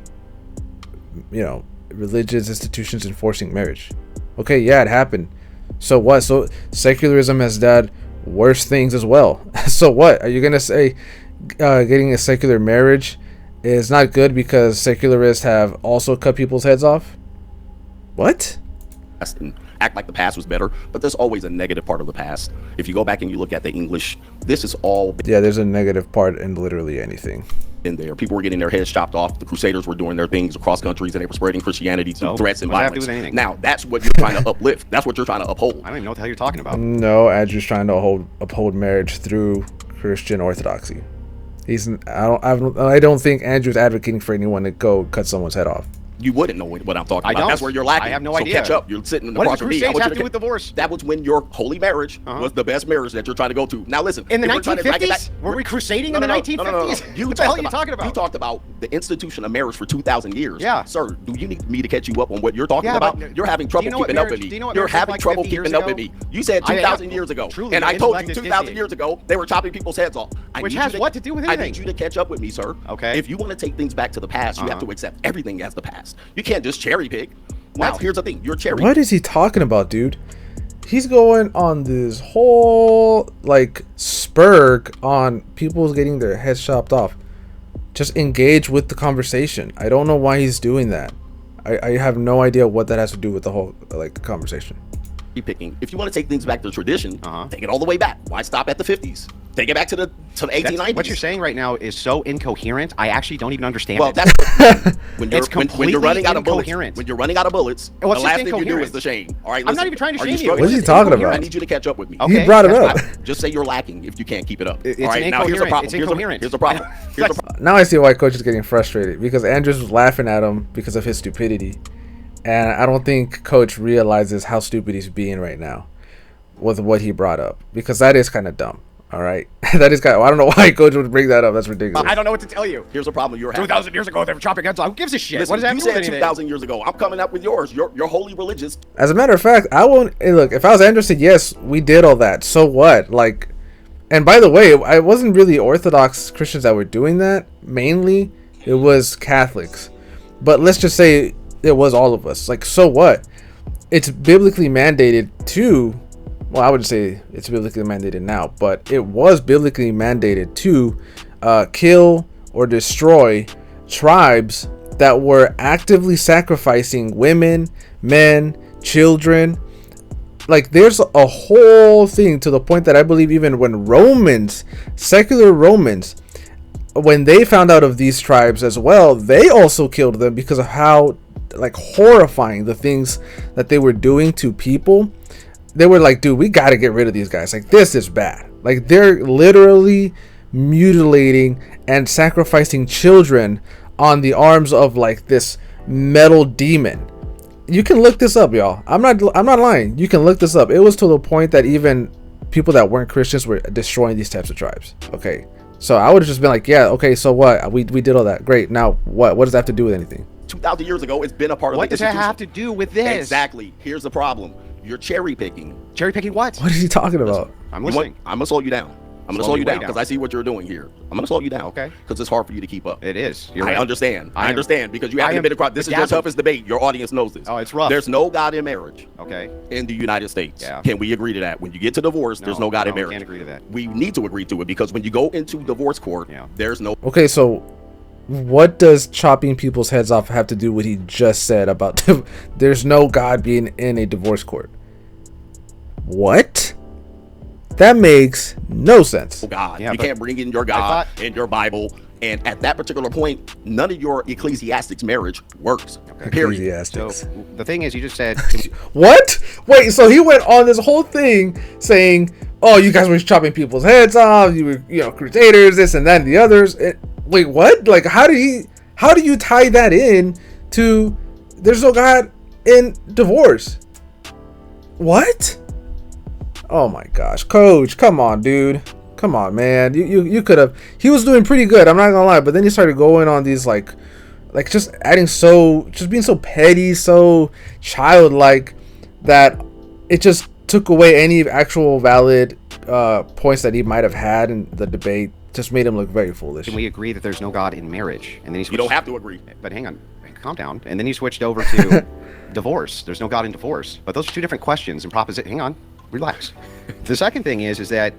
you know, religious institutions enforcing marriage? Okay, yeah, it happened. So what? So secularism has done worse things as well. So what? Are you gonna say getting a secular marriage is not good because secularists have also cut people's heads off? What? Act like the past was better, but there's always a negative part of the past. If you go back and you look at the English, this is all... Yeah, there's a negative part in literally anything. In there, people were getting their heads chopped off. The Crusaders were doing their things across countries, and they were spreading Christianity through threats and violence. Now, that's what you're trying to uplift. That's what you're trying to uphold. I don't even know what the hell you're talking about. No, Andrew's trying to uphold marriage through Christian orthodoxy. I don't think Andrew's advocating for anyone to go cut someone's head off. You wouldn't know what I'm talking about. That's where you're lacking. I have no so idea. Catch up. You're sitting in the What cross does of me. Crusades have to do with divorce? That was when your holy marriage was the best marriage that you're trying to go to. Now listen. In the 1950s? Were we crusading in the 1950s? No. What the hell are you talking about? You talked about the institution of marriage for 2,000 years. Yeah. Sir, do you need me to catch you up on what you're talking about? You're having trouble keeping up with me. You're having trouble keeping up with me. You said 2,000 years ago. And I told you 2,000 years ago they were chopping people's heads off. Which has what to do with anything? I need you to catch up with me, sir. Okay. If you want to take things back to the past, you have to accept everything as the past. You can't just cherry pick. Now, here's the thing. You're cherry. What is he talking about, dude? He's going on this whole, like, spurg on people getting their heads chopped off. Just engage with the conversation. I don't know why he's doing that. I have no idea what that has to do with the whole, like, conversation. Picking. If you want to take things back to tradition, take it all the way back. Why stop at the 50s? Take it back to the 1890s. What you're saying right now is so incoherent. I actually don't even understand well, it. That's when you're running out of bullets. When you're running out of bullets, the last thing you do is the shame. All right, listen, I'm not even trying to shame you. What is he talking about? I need you to catch up with me. Okay, he brought it up. Just say you're lacking if you can't keep it up. It's all right, now here's the problem. It's incoherent. Here's the problem. Now I see why Coach is getting frustrated, because Andrews was laughing at him because of his stupidity, and I don't think Coach realizes how stupid he's being right now with what he brought up, because that is kind of dumb. All right, that is kind of, I don't know why Coach would bring that up. That's ridiculous. I don't know what to tell you. Here's the problem you're having. 2,000 years ago, they were chopping heads off. Who gives a shit? Listen, what does that you mean? said 2,000 years ago. I'm coming up with yours. You're wholly religious. As a matter of fact, I won't. Hey, look, if I was Andrew, said yes, we did all that. So what? Like, and by the way, it wasn't really Orthodox Christians that were doing that. Mainly, it was Catholics. But let's just say it was all of us. Like, so what? It's biblically mandated to well, I wouldn't say it's biblically mandated now, but it was biblically mandated to kill or destroy tribes that were actively sacrificing women, men, children. Like, there's a whole thing to the point that I believe even when Romans, secular Romans, when they found out of these tribes as well, they also killed them because of how like horrifying the things that they were doing to people. They were like, dude, we got to get rid of these guys. Like, this is bad. Like, they're literally mutilating and sacrificing children on the arms of like this metal demon. You can look this up, y'all. I'm not lying. You can look this up. It was to the point that even people that weren't Christians were destroying these types of tribes. Okay, so I would have just been like, yeah, okay, so what? We did all that. Great. Now what? What does that have to do with anything? 2,000 years ago, it's been a part of the What does that institution. have to do with this? Exactly. Here's the problem. You're cherry picking. Cherry picking what? What is he talking about? I'm listening. I'm gonna slow you down. I'm gonna slow you down because I see what you're doing here. I'm gonna slow you down. Okay. Because it's hard for you to keep up. It is. You're I right. understand. I I am- understand because you I haven't am been across. This is your bedazzled. toughest debate. Your audience knows this. Oh, it's rough. There's no God in marriage Okay. in the United States. Yeah. Can we agree to that? When you get to divorce, there's no God in we marriage. can't agree to that. We need to agree to it because when you go into divorce court, Yeah. there's no Okay, so what does chopping people's heads off have to do with what he just said about there's no God being in a divorce court? What? That makes no sense. God. Yeah, You but can't bring in your God and your Bible. And at that particular point, none of your ecclesiastics marriage works. Period. So Ecclesiastics. the thing is, you just said What? Wait, so he went on this whole thing saying, "Oh, you guys were chopping people's heads off. You were, crusaders, this and that, and the others." Wait, what? Like, how do you tie that in to there's no God in divorce? What? Oh my gosh, Coach, come on, dude. Come on, man. You could have. He was doing pretty good. I'm not gonna lie, but then he started going on these like just being so petty, so childlike that it just took away any actual valid points that he might have had in the debate. Just made him look very foolish. can we agree that there's no God in marriage? And then he You don't have to agree. But hang on, calm down. And then you switched over to divorce. There's no God in divorce. But those are two different questions and proposition. Hang on, relax. The second thing is that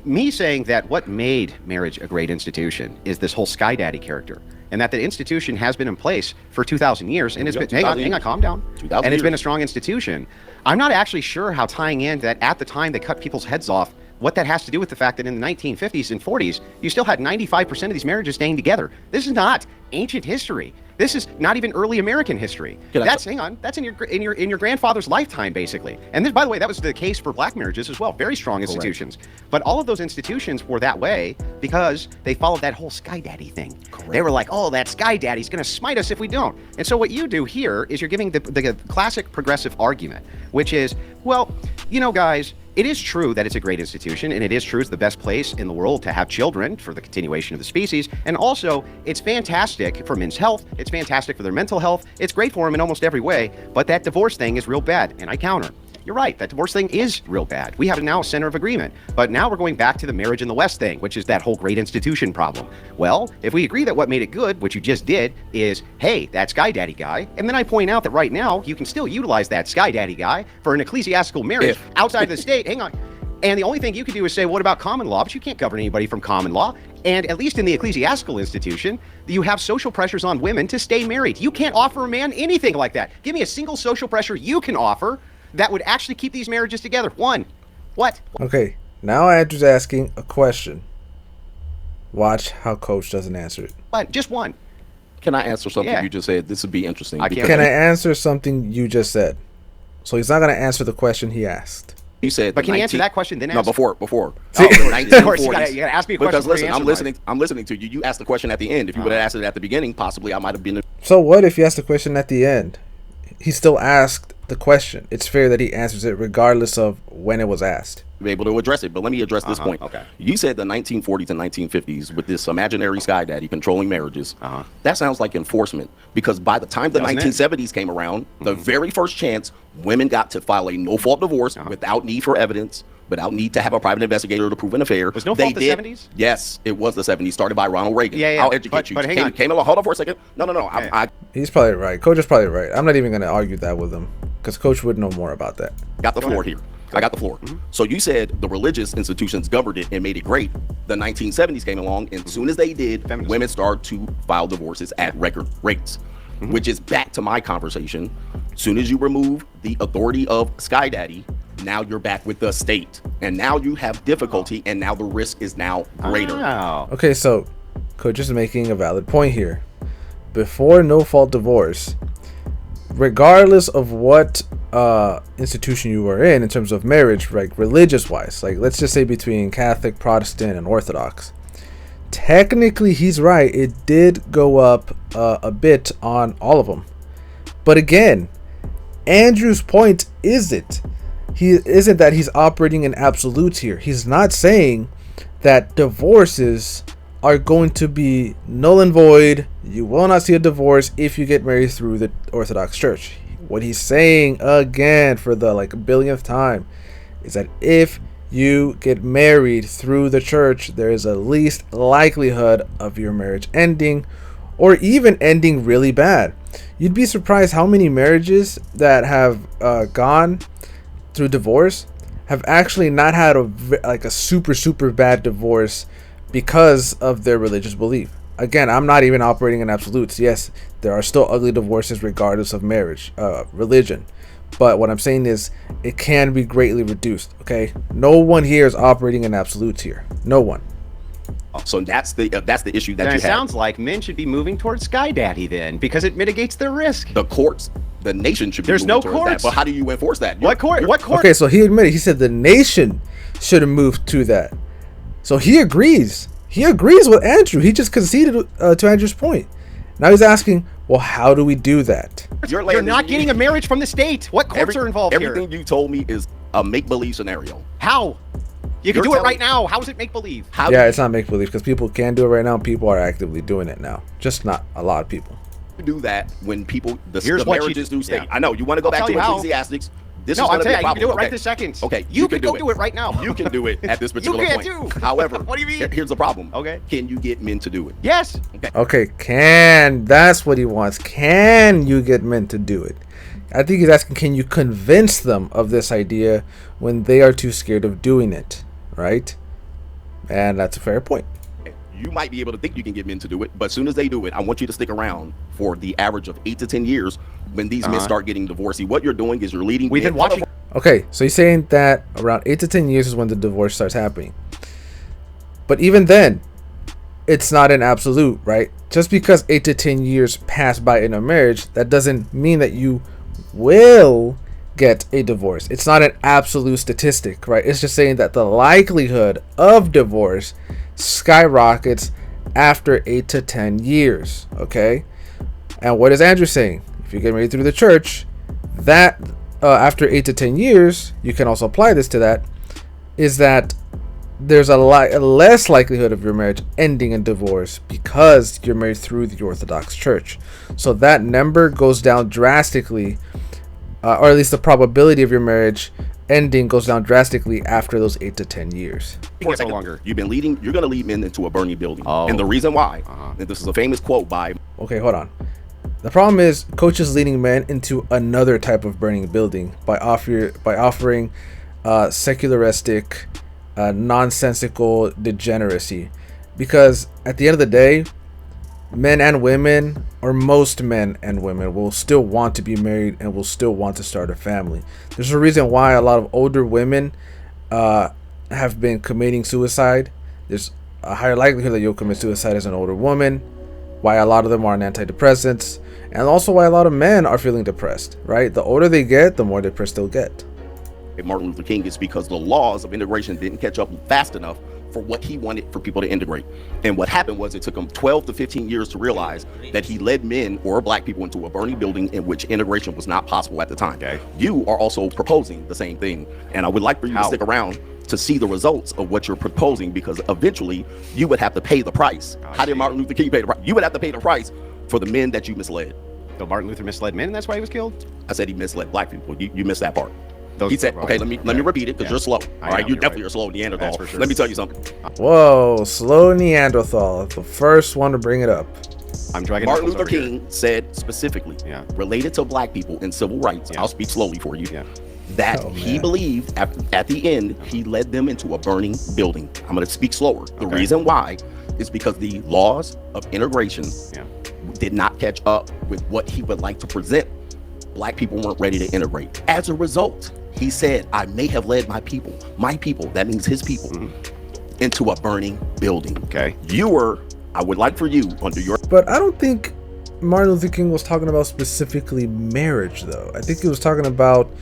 me saying that what made marriage a great institution is this whole Sky Daddy character, and that the institution has been in place for 2,000 years, and it's been, hang on, calm down. 2,000 And it's been years. a strong institution. I'm not actually sure how tying in that at the time they cut people's heads off, what that has to do with the fact that in the 1950s and 40s, you still had 95% of these marriages staying together. This is not ancient history. This is not even early American history. That's in your grandfather's lifetime, basically. And this, by the way, that was the case for black marriages as well. Very strong institutions. But all of those institutions were that way because they followed that whole Sky Daddy thing. They were like, oh, that Sky Daddy's going to smite us if we don't. And so what you do here is you're giving the classic progressive argument, which is, well, guys, it is true that it's a great institution, and it is true it's the best place in the world to have children for the continuation of the species. And also, it's fantastic for men's health. It's fantastic for their mental health. It's great for them in almost every way. But that divorce thing is real bad. And I counter. You're right. That divorce thing is real bad. We have now a center of agreement. But now we're going back to the marriage in the West thing, which is that whole great institution problem. Well, if we agree that what made it good, which you just did, is, hey, that Sky Daddy guy, and then I point out that right now you can still utilize that Sky Daddy guy for an ecclesiastical marriage outside of the state. Hang on. And the only thing you can do is say, what about common law? But you can't govern anybody from common law. And at least in the ecclesiastical institution, you have social pressures on women to stay married. You can't offer a man anything like that. Give me a single social pressure you can offer that would actually keep these marriages together. One. What? Okay, now Andrew's asking a question. Watch how Coach doesn't answer it. What? Just one. Can I answer something Yeah. you just said? This would be interesting. I can't- because Can I answer something you just said? So he's not going to answer the question he asked. You said, But the can you answer 19 that question then No, ask? before. Oh, The of course, you 1940s. gotta ask me a question Because before you listen, answer mine. I'm listening to you. You asked the question at the end. If you would have asked it at the beginning, possibly I might have been. So what if you ask the question at the end? He still asked the question. It's fair that he answers it regardless of when it was asked. Be able to address it. But let me address this point. Okay. You said the 1940s and 1950s with this imaginary Sky Daddy controlling marriages. That sounds like enforcement, because by the time the Doesn't it? 1970s came around, the very first chance women got to file a no-fault divorce without need for evidence, without need to have a private investigator to prove an affair. Was no-fault the 70s? Yes, it was the 70s, started by Ronald Reagan. Yeah. I'll educate you. But hang on. Came along. Hold on for a second. No. I He's probably right. Coach is probably right. I'm not even going to argue that with him because Coach would know more about that. got the floor here. I got the floor. So you said the religious institutions governed it and made it great. The 1970s came along, and as soon as they did, Feminism. women started to file divorces at record rates, which is back to my conversation. As soon as you remove the authority of Sky Daddy, now you're back with the state, and now you have difficulty, and now the risk is now greater. Wow. Okay, so Coach is making a valid point here. Before no-fault divorce, regardless of what institution you were in terms of marriage, like religious-wise, like let's just say between Catholic, Protestant, and Orthodox, technically he's right. It did go up a bit on all of them. But again, Andrew's point isn't that he's operating in absolutes here. He's not saying that divorces are going to be null and void. You will not see a divorce if you get married through the Orthodox Church. What he's saying, again, for the billionth time, is that if you get married through the church, there is a least likelihood of your marriage ending, or even ending really bad. You'd be surprised how many marriages that have gone through divorce have actually not had a super bad divorce because of their religious belief. Again, I'm not even operating in absolutes. Yes, there are still ugly divorces regardless of marriage, religion. But what I'm saying is it can be greatly reduced, okay? No one here is operating in absolutes here. No one. So that's the issue that Then you it have. sounds like men should be moving towards Sky Daddy then, because it mitigates their risk. The courts, the nation should be There's moving no towards courts. that. But how do you enforce that? What court? What court? Okay, so he admitted, he said the nation should have moved to that. So he agrees. He agrees with Andrew. He just conceded to Andrew's point. Now he's asking, well, how do we do that? You're not getting a marriage from the state. What courts are involved here? Everything you told me is a make-believe scenario. How? You can You're do it telling- right now. How is it make believe? How Yeah, do it's not make believe because people can do it right now. People are actively doing it now. Just not a lot of people. you do that when people, the Here's what you marriages do. do state? Yeah. I know, you want to go I'll back tell to you how. Ecclesiastics. This No, is I'm going to be telling a you, you can problem. do it right Okay. this second. Okay, You can do go do it right now. You can do it at this particular can't point. do. However, What do you mean? Here's the problem. Okay. Can you get men to do it? Yes. Okay, that's what he wants. Can you get men to do it? I think he's asking, can you convince them of this idea when they are too scared of doing it, right? And that's a fair point. You might be able to think you can get men to do it, but as soon as they do it, I want you to stick around for the average of 8 to 10 years when these men start getting divorced. See, what you're doing is you're leading. We've been watching. Okay, so he's saying that around 8 to 10 years is when the divorce starts happening. But even then, it's not an absolute, right? Just because 8 to 10 years pass by in a marriage, that doesn't mean that you will get a divorce. It's not an absolute statistic, right? It's just saying that the likelihood of divorce skyrockets after 8 to 10 years, okay? And what is Andrew saying? If you get married through the church, that after 8 to 10 years, you can also apply this to that, is that there's a less likelihood of your marriage ending in divorce because you're married through the Orthodox Church. So that number goes down drastically, or at least the probability of your marriage ending goes down drastically after those 8 to 10 years. For so longer. You're going to lead men into a burning building. Oh. And the reason why, and this is a famous quote by, Okay, hold on. The problem is Coach is leading men into another type of burning building by offering secularistic, nonsensical degeneracy. Because at the end of the day, men and women, or most men and women, will still want to be married and will still want to start a family. There's a reason why a lot of older women have been committing suicide. There's a higher likelihood that you'll commit suicide as an older woman. Why a lot of them are on antidepressants, and also why a lot of men are feeling depressed, right? The older they get, the more depressed they'll get. Martin Luther King, is because the laws of integration didn't catch up fast enough for what he wanted for people to integrate. And what happened was it took him 12 to 15 years to realize that he led men or black people into a burning building in which integration was not possible at the time. Okay. You are also proposing the same thing. And I would like for you to stick around to see the results of what you're proposing, because eventually you would have to pay the price. How did Martin Luther King pay the price? You would have to pay the price for the men that you misled. So Martin Luther misled men, and that's why he was killed? I said he misled black people. You missed that part. Those He said, people, okay, right. let me repeat it because you're slow. I All right, am, you you're definitely right. are slow Neanderthal. That's for sure. Let me tell you something. Whoa, slow Neanderthal, the first one to bring it up. I'm dragging Martin knuckles Luther over here. King said specifically, Yeah. related to black people and civil rights. Yeah. I'll speak slowly for you. Yeah. that Oh, he man. believed at the end, he led them into a burning building. I'm going to speak slower. The reason why is because the laws of integration did not catch up with what he would like to present. Black people weren't ready to integrate. As a result, he said, I may have led my people, that means his people, into a burning building. Okay. I would like for you, under your But I don't think Martin Luther King was talking about specifically marriage, though. I think he was talking about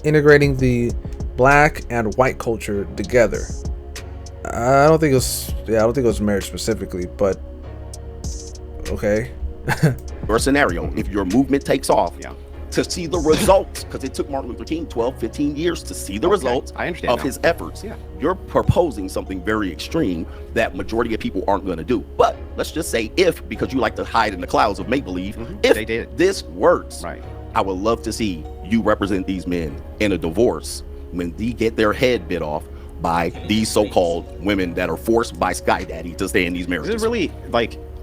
integrating the black and white culture together. I don't think it was marriage specifically, but okay. your scenario, if your movement takes off, to see the results, because it took Martin Luther King 12, 15 years to see the results of his efforts. You're proposing something very extreme that majority of people aren't going to do. But let's just say because you like to hide in the clouds of make-believe, if this works, I would love to see you represent these men in a divorce when they get their head bit off by these so-called women that are forced by Sky Daddy to stay in these marriages. This is really,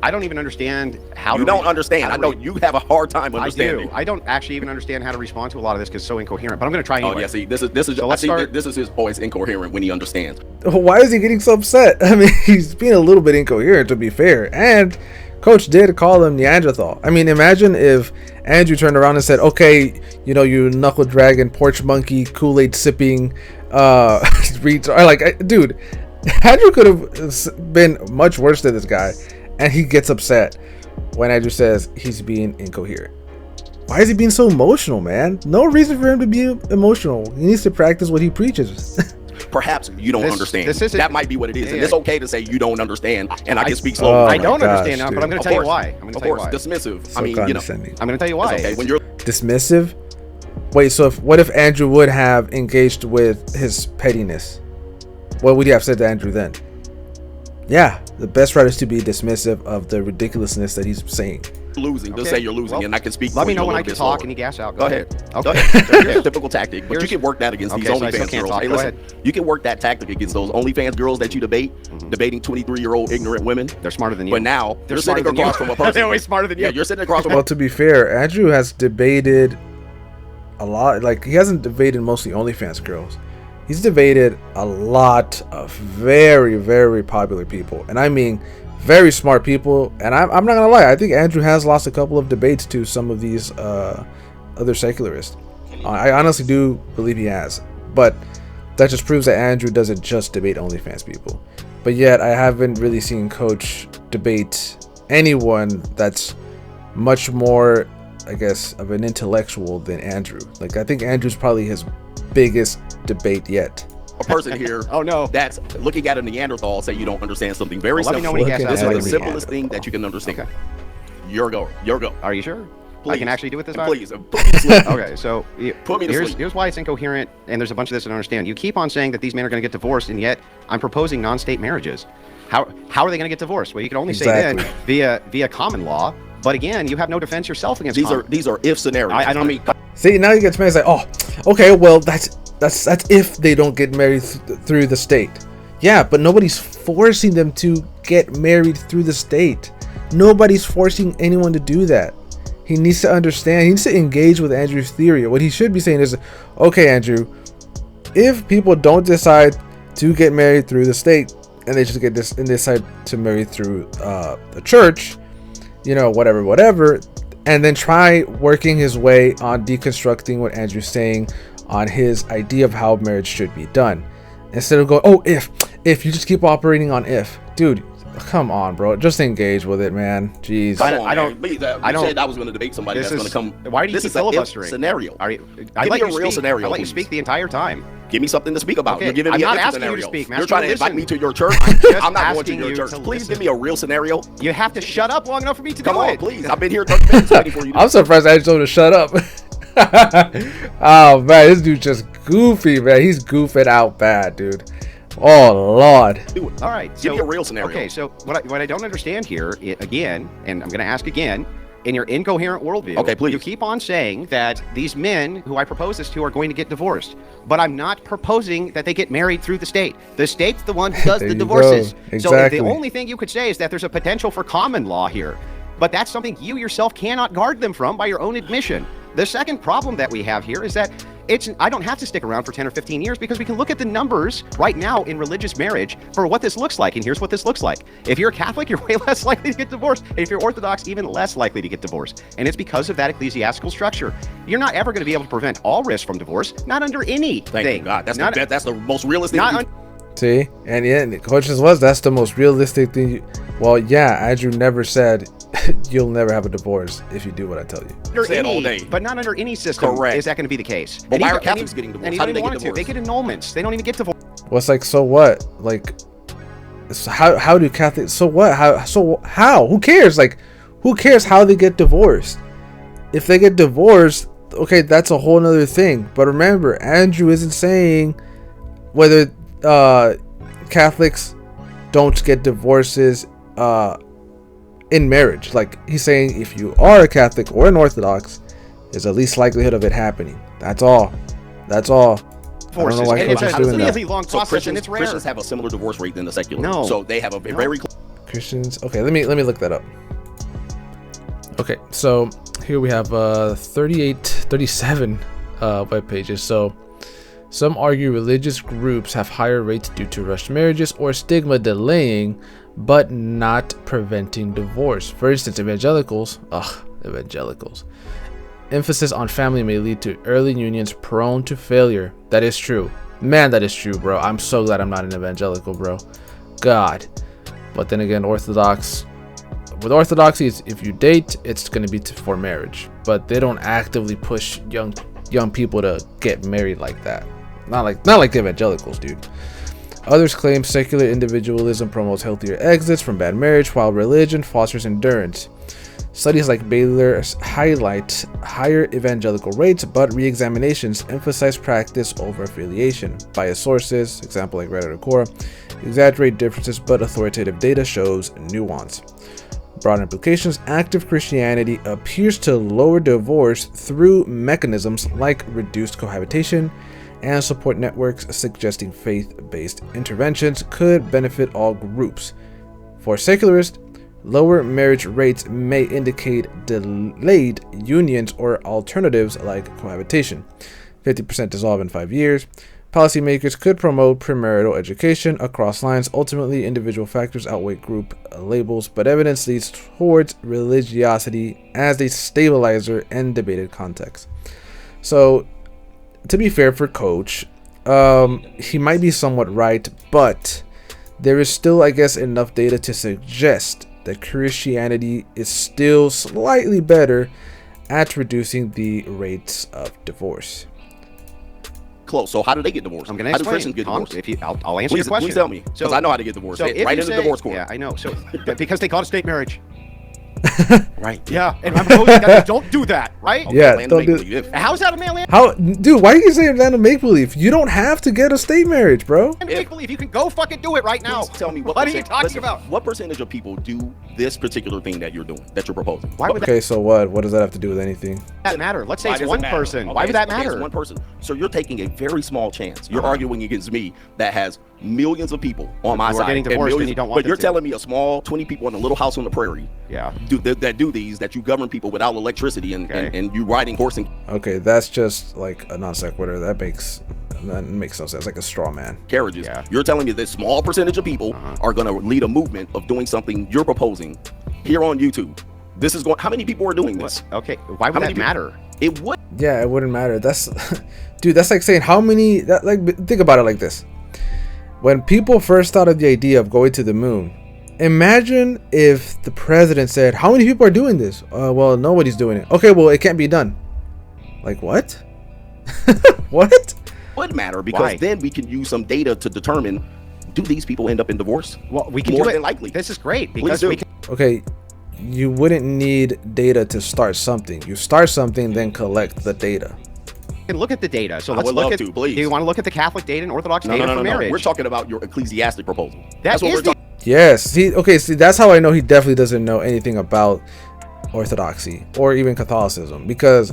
I don't even understand how you don't understand. I know you have a hard time understanding. I don't actually even understand how to respond to a lot of this because it's so incoherent. But I'm going to try anyway. Oh yeah, see, this is always incoherent when he understands. Why is he getting so upset? I mean, he's being a little bit incoherent, to be fair. And Coach did call him Neanderthal. I mean, imagine if Andrew turned around and said, "Okay, you knuckle dragging, porch monkey, Kool-Aid sipping, dude." Andrew could have been much worse than this guy. And he gets upset when Andrew says he's being incoherent. Why is he being so emotional, man? No reason for him to be emotional. He needs to practice what he preaches. Perhaps you don't understand. That might be what it is. And it's okay to say you don't understand. And I can speak slowly. Oh I don't gosh, understand now, but I'm going to tell you why. Of course, dismissive. So condescending. I'm going to tell you why. Okay, when you're dismissive? Wait, so what if Andrew would have engaged with his pettiness? What would you have said to Andrew then? Yeah, the best route is to be dismissive of the ridiculousness that he's saying. Losing, just say you're losing, and I can speak. Let me know when I can talk and you gas out. Go ahead. Okay. Here's a typical tactic, but you can work that against these OnlyFans girls. Hey, listen, you can work that tactic against those OnlyFans girls that you debating 23-year-old ignorant women. They're smarter than you. But now they're sitting across from a person. They're always smarter than you. Yeah, you're sitting across from. Well, to be fair, Andrew has debated a lot. Like, he hasn't debated mostly OnlyFans girls. He's debated a lot of very, very popular people. And I mean very smart people. And I'm not going to lie. I think Andrew has lost a couple of debates to some of these other secularists. I honestly do believe he has. But that just proves that Andrew doesn't just debate OnlyFans people. But yet I haven't really seen Coach debate anyone that's much more, I guess, of an intellectual than Andrew. Like, I think Andrew's probably his biggest debate yet. A person here that's looking at a Neanderthal say you don't understand something very simple. This is the simplest thing that you can understand. Okay. Your go. Are you sure? Please. I can actually do it this time? Please, put me to sleep. Okay, so put me to sleep. Here's why it's incoherent, and there's a bunch of this I don't understand. You keep on saying that these men are going to get divorced, and yet I'm proposing non-state marriages. How are they going to get divorced? Well, you can only say then via common law. But again, you have no defense yourself against these are if scenarios. I don't mean. See, now you get to me and say, "Oh, okay, well that's if they don't get married through the state." Yeah, but nobody's forcing them to get married through the state. Nobody's forcing anyone to do that. He needs to understand. He needs to engage with Andrew's theory. What he should be saying is, "Okay, Andrew, if people don't decide to get married through the state and they just decide to marry through the church, whatever, and then try working his way on deconstructing what Andrew's saying on his idea of how marriage should be done, instead of going, oh, if you just keep operating on if, dude, come on, bro, just engage with it, man. Jeez. I don't said I was going to debate somebody that's going to come. Why do you keep filibustering? Scenario. Give me a real scenario. I let you speak the entire time. Give me something to speak about. Okay. You're giving me I'm a not asking scenario. you to speak. You're trying to invite me to your church. I'm not going to your church. Please give me a real scenario. You have to shut up long enough for me to do it. Come on, please. I've been here 30 minutes waiting for you. I'm surprised I told him to shut up. Oh man, this dude's just goofy, man. He's goofing out bad, dude. Oh Lord. All right, give me a real scenario. Okay, so what I don't understand here again, and I'm going to ask again. In your incoherent worldview, okay, please. You keep on saying that these men who I propose this to are going to get divorced, but I'm not proposing that they get married through the state. The state's the one who does the divorces. Exactly. So the only thing you could say is that there's a potential for common law here, but that's something you yourself cannot guard them from by your own admission. The second problem that we have here is that I don't have to stick around for 10 or 15 years because we can look at the numbers right now in religious marriage for what this looks like. And here's what this looks like. If you're a Catholic, you're way less likely to get divorced. And if you're Orthodox, even less likely to get divorced. And it's because of that ecclesiastical structure. You're not ever going to be able to prevent all risk from divorce, not under any Thank thing. you, God. That's the most realistic. See, and yeah, the coaches was that's the most realistic thing. Well, yeah, Andrew never said you'll never have a divorce if you do what I tell you. All day. But not under any system Correct. is that going to be the case. But why are Catholics getting divorced? And How do even they get wanted to. divorced? They get annulments. They don't even get divorced. Well, it's like, so what? Like, so how do Catholics? So what? How? Who cares? Like, who cares how they get divorced? If they get divorced, okay, that's a whole nother thing. But remember, Andrew isn't saying whether Catholics don't get divorces in marriage. Like, he's saying if you are a Catholic or an Orthodox, there's the least likelihood of it happening. That's all. That's all. I don't know why And it's coaches a doing really that. long So process, and it's rare. Christians have a similar divorce rate than the secular. No. So they have a very Christians. Okay, let me look that up. Okay, so here we have 37 web pages. So some argue religious groups have higher rates due to rushed marriages or stigma delaying but not preventing divorce. For instance, evangelicals, emphasis on family may lead to early unions prone to failure. That is true. Man, that is true, bro. I'm so glad I'm not an evangelical, bro. God. But then again, with orthodoxy, if you date, it's going to be for marriage. But they don't actively push young people to get married like that. Not like the evangelicals, dude. Others claim secular individualism promotes healthier exits from bad marriage, while religion fosters endurance. Studies like Baylor highlight higher evangelical rates, but re-examinations emphasize practice over affiliation. Biased sources, example like Reddit or Quora, exaggerate differences, but authoritative data shows nuance. Broad implications: active Christianity appears to lower divorce through mechanisms like reduced cohabitation and support networks, suggesting faith-based interventions could benefit all groups. For secularists, lower marriage rates may indicate delayed unions or alternatives like cohabitation. 50% dissolve in 5 years. Policymakers could promote premarital education across lines. Ultimately, individual factors outweigh group labels, but evidence leads towards religiosity as a stabilizer in debated context. So, to be fair for Coach, he might be somewhat right, but there is still, I guess, enough data to suggest that Christianity is still slightly better at reducing the rates of divorce. close. So how do they get divorced? I'm going to How explain. do Christians get Tom, divorced? I'll answer your question. Please tell me, because I know how to get divorced. So Right into the divorce court. Yeah, I know. So because they call it state marriage. Right. Yeah, and I'm proposing that they don't do that, right? Yeah, land don't make do. believe. How's that a man land? How, dude? Why are you saying that to make believe? You don't have to get a state marriage, bro. Make believe you can go fucking do it right now. Please tell me what are you talking listen, about? What percentage of people do this particular thing that you're doing, that you're proposing? Why would Okay, so what? What does that have to do with anything? that matter? Let's say Why it's does it one matter? person. Okay, Why would that okay, matter? it's one person. So you're taking a very small chance. You're arguing against me that has millions of people on my Who are side. getting and divorced and millions- you don't want But you're them to. telling me a small 20 people in a little house on the prairie Yeah. that do these, that you govern people without electricity and, Okay. and you riding horse and Okay, that's just like a non sequitur. That makes no sense. Like a straw man. carriages. Yeah. You're telling me this small percentage of people are going to lead a movement of doing something you're proposing here on YouTube. This is going. How many people are doing this? Okay. Why How would many that matter? It would. Yeah, it wouldn't matter. That's, dude. That's like saying how many. That like think about it like this. When people first thought of the idea of going to the moon, imagine if the president said, "How many people are doing this?" Well, nobody's doing it. Okay, well, it can't be done. Like what? What? Would matter because Why? then we can use some data to determine, do these people end up in divorce? Well, we can More do it. than likely. This is great Please because do. we can Okay, you wouldn't need data to start something. You start something, then collect the data. look at the data. So I let's would look love at. to, please. Do you want to look at the Catholic data and Orthodox No, data no, for no, no, marriage? no. We're talking about your ecclesiastic proposal. That That's what is we're the- talking. Yes. See, that's how I know he definitely doesn't know anything about Orthodoxy or even Catholicism, because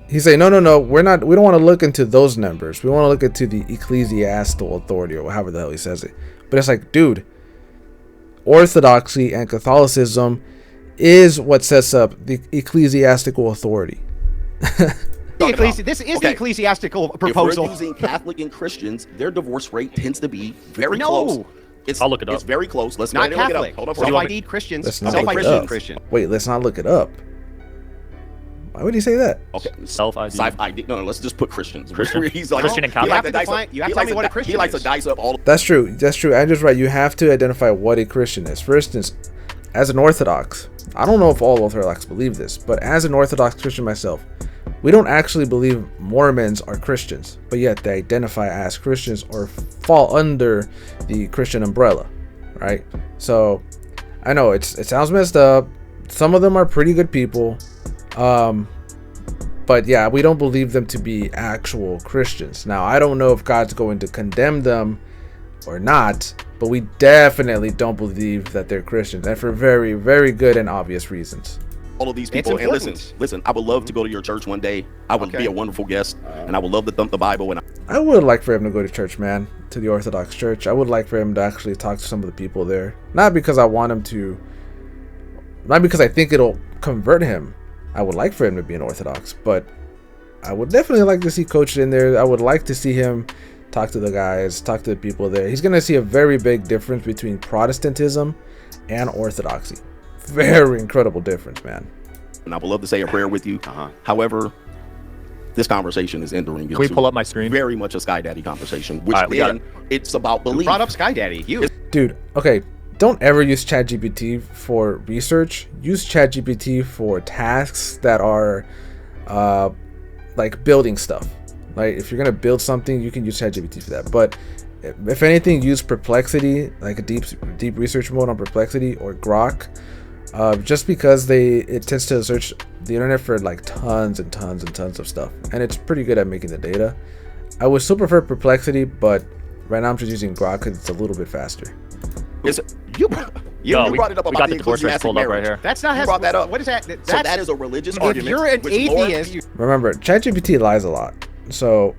he's saying no, we don't want to look into those numbers. We want to look into the ecclesiastical authority or however the hell he says it. But it's like, dude, Orthodoxy and Catholicism is what sets up the ecclesiastical authority. This is the ecclesiastical proposal. If we're using Catholic and Christians, their divorce rate tends to be very No. close. I'll look it up. It's very close. Let's Not go ahead and look Catholic. it up. Hold on for a second. Self-ID'd Christians. Let's not look it Self-Christian up. Christian. Wait, let's not look it up. Why would he say that? Okay. Self-ID. Self-ID. No, let's just put Christians. Christian. He's like, Christian and he Catholic. likes to You have to dice up- define- you have he to tell likes me what a He Christian likes to is. dice up all. That's true. That's true. Andrew's right. You have to identify what a Christian is. For instance, as an Orthodox, I don't know if all Orthodox believe this, but as an Orthodox Christian myself, we don't actually believe Mormons are Christians, but yet they identify as Christians or fall under the Christian umbrella, right? So I know it sounds messed up. Some of them are pretty good people, but yeah, we don't believe them to be actual Christians. Now, I don't know if God's going to condemn them or not, but we definitely don't believe that they're Christians, and for very, very good and obvious reasons. All of these people, and listen, I would love to go to your church one day. I would be a wonderful guest, and I would love to thump the Bible. And I would like for him to go to church, man, to the Orthodox Church. I would like for him to actually talk to some of the people there. Not because I want him to, not because I think it'll convert him. I would like for him to be an Orthodox, but I would definitely like to see Coach in there. I would like to see him talk to the guys, talk to the people there. He's going to see a very big difference between Protestantism and Orthodoxy. Very incredible difference, man. I would love to say a prayer with you. However, this conversation is entering into Can we pull up my screen? very much a Sky Daddy conversation, which All right, we got it's about belief. Brought up Sky Daddy. You. Dude, okay, don't ever use ChatGPT for research. Use ChatGPT for tasks that are like building stuff. Like if you're gonna build something, you can use ChatGPT for that. But if anything, use Perplexity, like a deep research mode on Perplexity or Grok, just because it tends to search the internet for like tons and tons and tons of stuff, and it's pretty good at making the data. I would still prefer Perplexity, but right now I'm just using Grok because it's a little bit faster. You brought it up we about got the the divorce rates ecclesiastic pulled up right marriage. here. That's not. You brought that up. What is that? So that is a religious If argument. you're an which more- atheist, Remember, ChatGPT lies a lot, so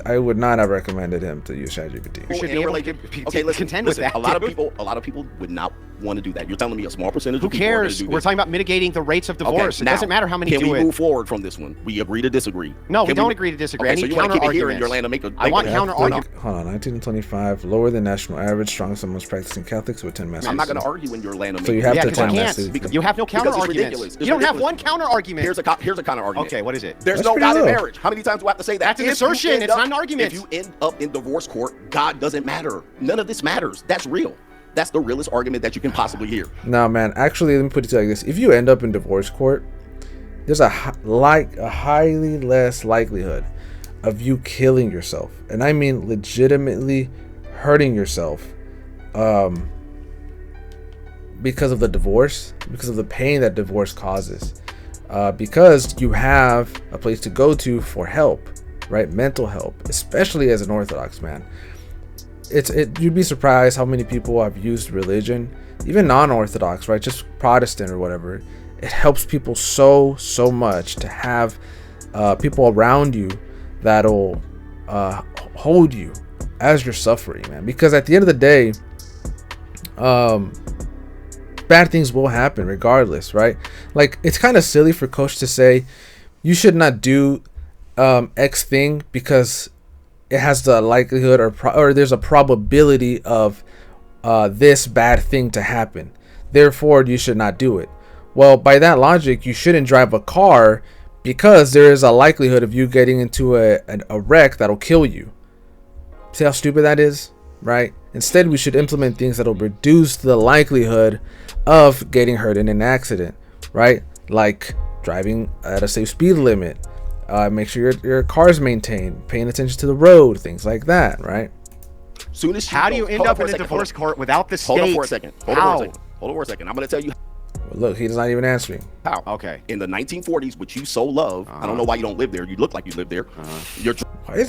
I would not have recommended him to use ChatGPT. you should and be able relate- to okay, listen, contend with that. A lot of people would not want to do that. You're telling me a small percentage Who of people are gonna cares? do We're this. talking about mitigating the rates of divorce. It now, doesn't matter how many can do we it. move forward from this one? We agree to disagree. No, we Can don't agree to disagree. I Okay, so need you want to counter keep it here in arguments. your land to make a I want make a- counter hold on. arguments. Hold on, 1925, lower than national average, strongest amongst practicing Catholics who attend mass. I'm not going to argue in your land to So you make have Yeah, to because you attend can't. mass. Because- You have no because counter it's arguments. ridiculous. You don't have ridiculous. one counter argument. Here's a counter argument. Okay, what is it? There's That's no God pretty in low. marriage. How many times do I have to say that? That's an If you assertion. end It's up- not an argument. If you end up in divorce court, God doesn't matter. None of this matters. That's real. That's the realest argument that you can possibly hear. No, man. Actually, let me put it like this: if you end up in divorce court, there's a highly less likelihood of you killing yourself, and I mean legitimately hurting yourself, because of the divorce, because of the pain that divorce causes, because you have a place to go to for help, right? Mental help, especially as an Orthodox man. You'd be surprised how many people have used religion, even non-Orthodox, right? Just Protestant or whatever. It helps people so much to have people around you that'll hold you as you're suffering, man. Because at the end of the day, bad things will happen regardless, right? Like, it's kind of silly for Coach to say you should not do X thing because it has the likelihood or there's a probability of this bad thing to happen. Therefore, you should not do it. Well, by that logic, you shouldn't drive a car because there is a likelihood of you getting into a wreck that'll kill you. See how stupid that is, right? Instead, we should implement things that'll reduce the likelihood of getting hurt in an accident, right? Like driving at a safe speed limit. Make sure your car's maintained, paying attention to the road, things like that, right? Soon as How do you end up in a divorce court without the state? Hold on for a second. Hold on for a second. I'm going to tell you Well, look, he's not even answering. how. Okay. In the 1940s, which you so love, I don't know why you don't live there. You look like you live there. You're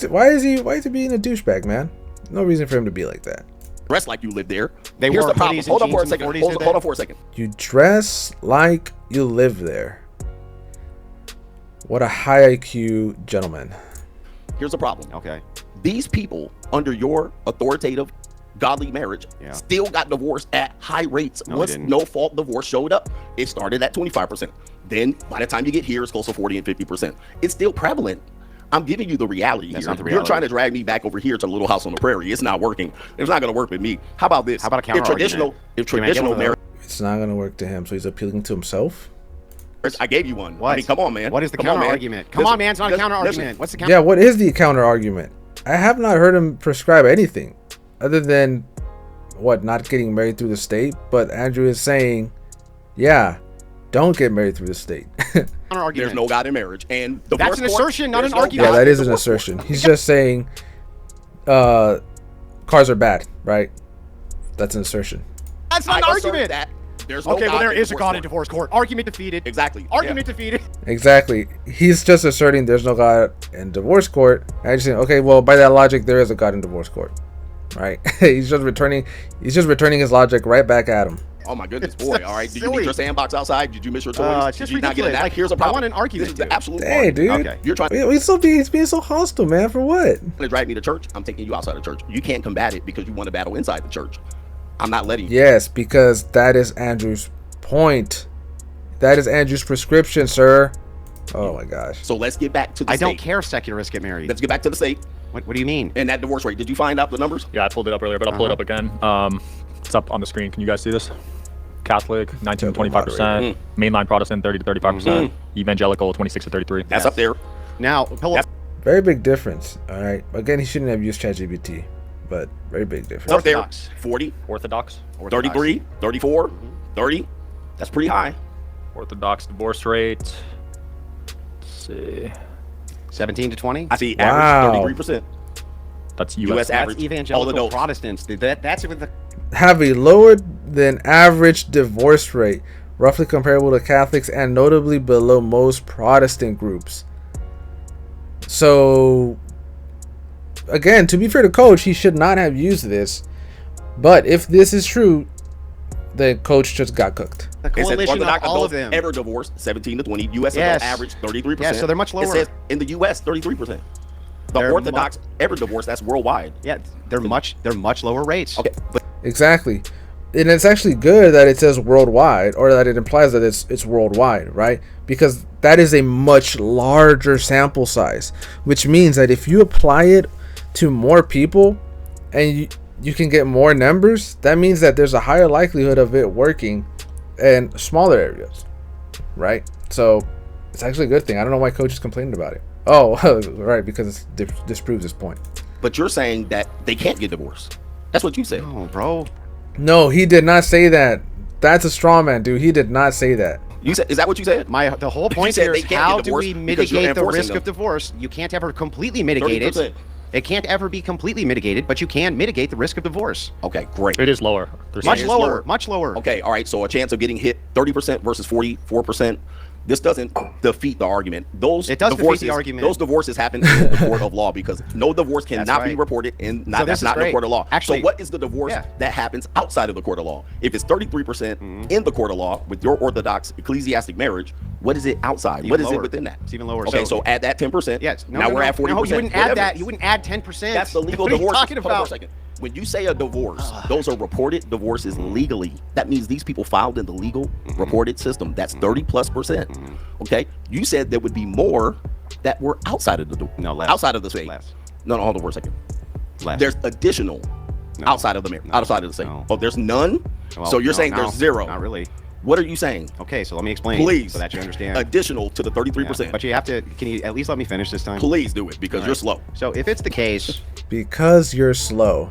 Why is he being a douchebag, man? No reason for him to be like that. dressed like you live there. They Here's wore the problem. hoodies and Hold on for a jeans in the second. 40s, Hold did on they? for a second. You dress like you live there. What a high IQ gentleman. Here's the problem. Okay. These people, under your authoritative, godly marriage, still got divorced at high rates. No, Once they didn't. no fault divorce showed up, it started at 25%. Then by the time you get here, it's close to 40 and 50%. It's still prevalent. I'm giving you the reality That's here. not the You're reality. trying to drag me back over here to Little House on the Prairie. It's not working. It's not going to work with me. How about this? How about a counter argument? If Can I get traditional one of marriage, It's not gonna work to him, so he's appealing to himself. I gave you one. What? I mean, come on, man. What is the Come on, counter man. argument? Come Listen, on, man. It's not a listen, counter listen. argument. What's the counter? Yeah, what is the counter argument? I have not heard him prescribe anything other than what, not getting married through the state. But Andrew is saying, yeah, don't get married through the state. Counter argument. There's no God in marriage, and That's an assertion, not an argument. Yeah, God that in is an divorce court. assertion. He's just saying cars are bad, right? That's an assertion. That's not an I assert argument. that there's no Okay, well, God there in is a divorce God court. in divorce court. Argument defeated. Exactly. Argument defeated. Exactly. He's just asserting there's no God in divorce court. And just saying, okay, well, by that logic, there is a God in divorce court, right? He's just returning his logic right back at him. Oh my goodness, boy! All right, did you Silly. leave your sandbox outside? Did you miss your toys? It's Did just you not get a ridiculous. nap? Like, Here's a I problem. want an argument, This is the dude. absolute Hey, argument. dude. Okay. You're trying He's being so hostile, man. For what? to drag me to church. I'm taking you outside of church. You can't combat it because you want to battle inside the church. I'm not letting you. Yes, because that is Andrew's point. That is Andrew's prescription, sir. Oh my gosh. So let's get back to the I state. don't care if secularists get married. Let's get back to the state What do you mean? and that divorce rate. Did you find out the numbers? Yeah, I pulled it up earlier, but I'll pull it up again. It's up on the screen. Can you guys see this? Catholic, 19 to 25%. Mainline Protestant, 30 to 35%. Evangelical, 26 to 33. That's up there. Now, pull up. Very big difference. All right. Again, he shouldn't have used ChatGPT, but very big difference. It's up there. Orthodox. 40, Orthodox. 33, 34, 30. That's pretty high. Orthodox divorce rate. Let's see. 17 to 20. I see Wow. average 33%. That's US US. average. That's evangelical All adults. Protestants. That's with the. Have a lower than average divorce rate, roughly comparable to Catholics and notably below most Protestant groups. So, again, to be fair to Coach, he should not have used this. But if this is true, then Coach just got cooked. The It says coalition of Orthodox all of adults them. ever divorced 17 to 20. U.S. Yes. adult average 33%. Yeah, so they're much lower. It says in the U.S. 33%. The They're Orthodox ever divorced, that's worldwide. Yeah, they're much lower rates. Okay, but Exactly. And it's actually good that it says worldwide, or that it implies that it's worldwide, right? Because that is a much larger sample size, which means that if you apply it to more people and you can get more numbers, that means that there's a higher likelihood of it working in smaller areas, right? So it's actually a good thing. I don't know why Coach is complaining about it. Oh, right, because it disproves his point. but you're saying that they can't get divorced. That's what you said. Oh, bro. No, he did not say that. That's a straw man, dude. He did not say that. You said, is that what you said? The whole You point said here they is can't how get do we divorced because you're mitigate the enforcing risk them. of divorce? You can't ever completely mitigate 30%. it. It can't ever be completely mitigated, but you can mitigate the risk of divorce. Okay, great. It is lower. They're Much saying it's lower, lower. much lower. Okay, all right. So a chance of getting hit 30% versus 44%. This doesn't defeat the argument. Those It does defeat divorces, the argument. Those divorces happen in the court of law because no divorce cannot be right. reported in. So Not, this that's is not in the great. court of law. Actually, so what is the divorce yeah. that happens outside of the court of law? If it's 33% in the court of law with your Orthodox ecclesiastic marriage, what is it outside? Even what is lower. it within that? It's even lower. Okay, so add that 10%. Yes. now we're at 40%. No, you wouldn't add whatever. that. You wouldn't add 10%. That's the legal what divorce. Are you talking Hold on about? for a second. When you say a divorce, those are reported divorces legally. That means these people filed in the legal reported system. That's 30+%. Okay, you said there would be more that were outside of the No, less. outside of the state. Less. No, hold on for a second. Less. There's additional No. outside of the outside of the state. No. Oh, there's none. Well, So you're no, saying no, there's zero. Not really. What are you saying? Okay, so let me explain. Please, So that you understand. additional to the 33%. Yeah, but you have to. Can you at least let me finish this time? Please do it because you're slow. So if it's the case, Because you're slow.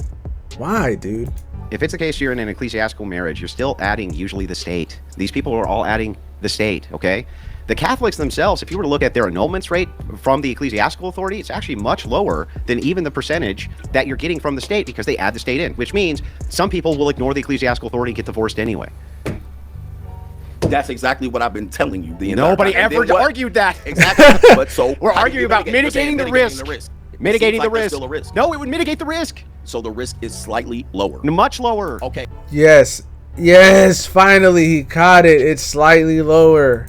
Why, dude? if it's the case you're in an ecclesiastical marriage, you're still adding usually the state. These people are all adding the state, okay? The Catholics themselves, if you were to look at their annulments rate from the ecclesiastical authority, it's actually much lower than even the percentage that you're getting from the state because they add the state in, which means some people will ignore the ecclesiastical authority and get divorced anyway. That's exactly what I've been telling you. The entire Nobody time. And ever then what- argued that. Exactly. But so We're how do arguing you about mitigate- you're saying mitigating the risk. Mitigating Seems the like there's risk. Still a risk. No, it would mitigate the risk. So the risk is slightly lower. Much lower. Okay. Yes. Yes, finally he caught it. It's slightly lower.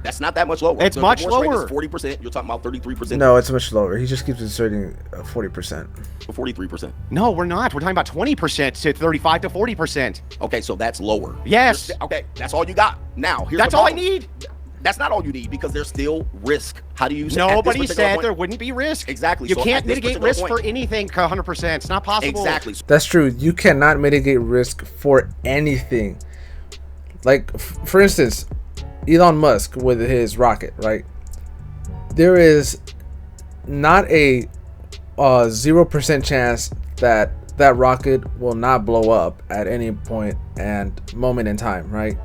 That's not that much lower. It's The much divorce rate lower. is 40%. You're talking about 33%. No, it's much lower. He just keeps inserting 40%. 43%. No, we're not. We're talking about 20% to 35 to 40%. Okay, so that's lower. Yes. Okay, that's all you got. Now, here's That's the all I problem. need. That's not all you need, because there's still risk. How do you? Nobody said there wouldn't be risk. Exactly. You So can't at this mitigate particular risk for anything 100%. It's not possible. Exactly. That's true. You cannot mitigate risk for anything. Like, for instance, Elon Musk with his rocket, right? There is not a 0% chance that that rocket will not blow up at any point and moment in time, right?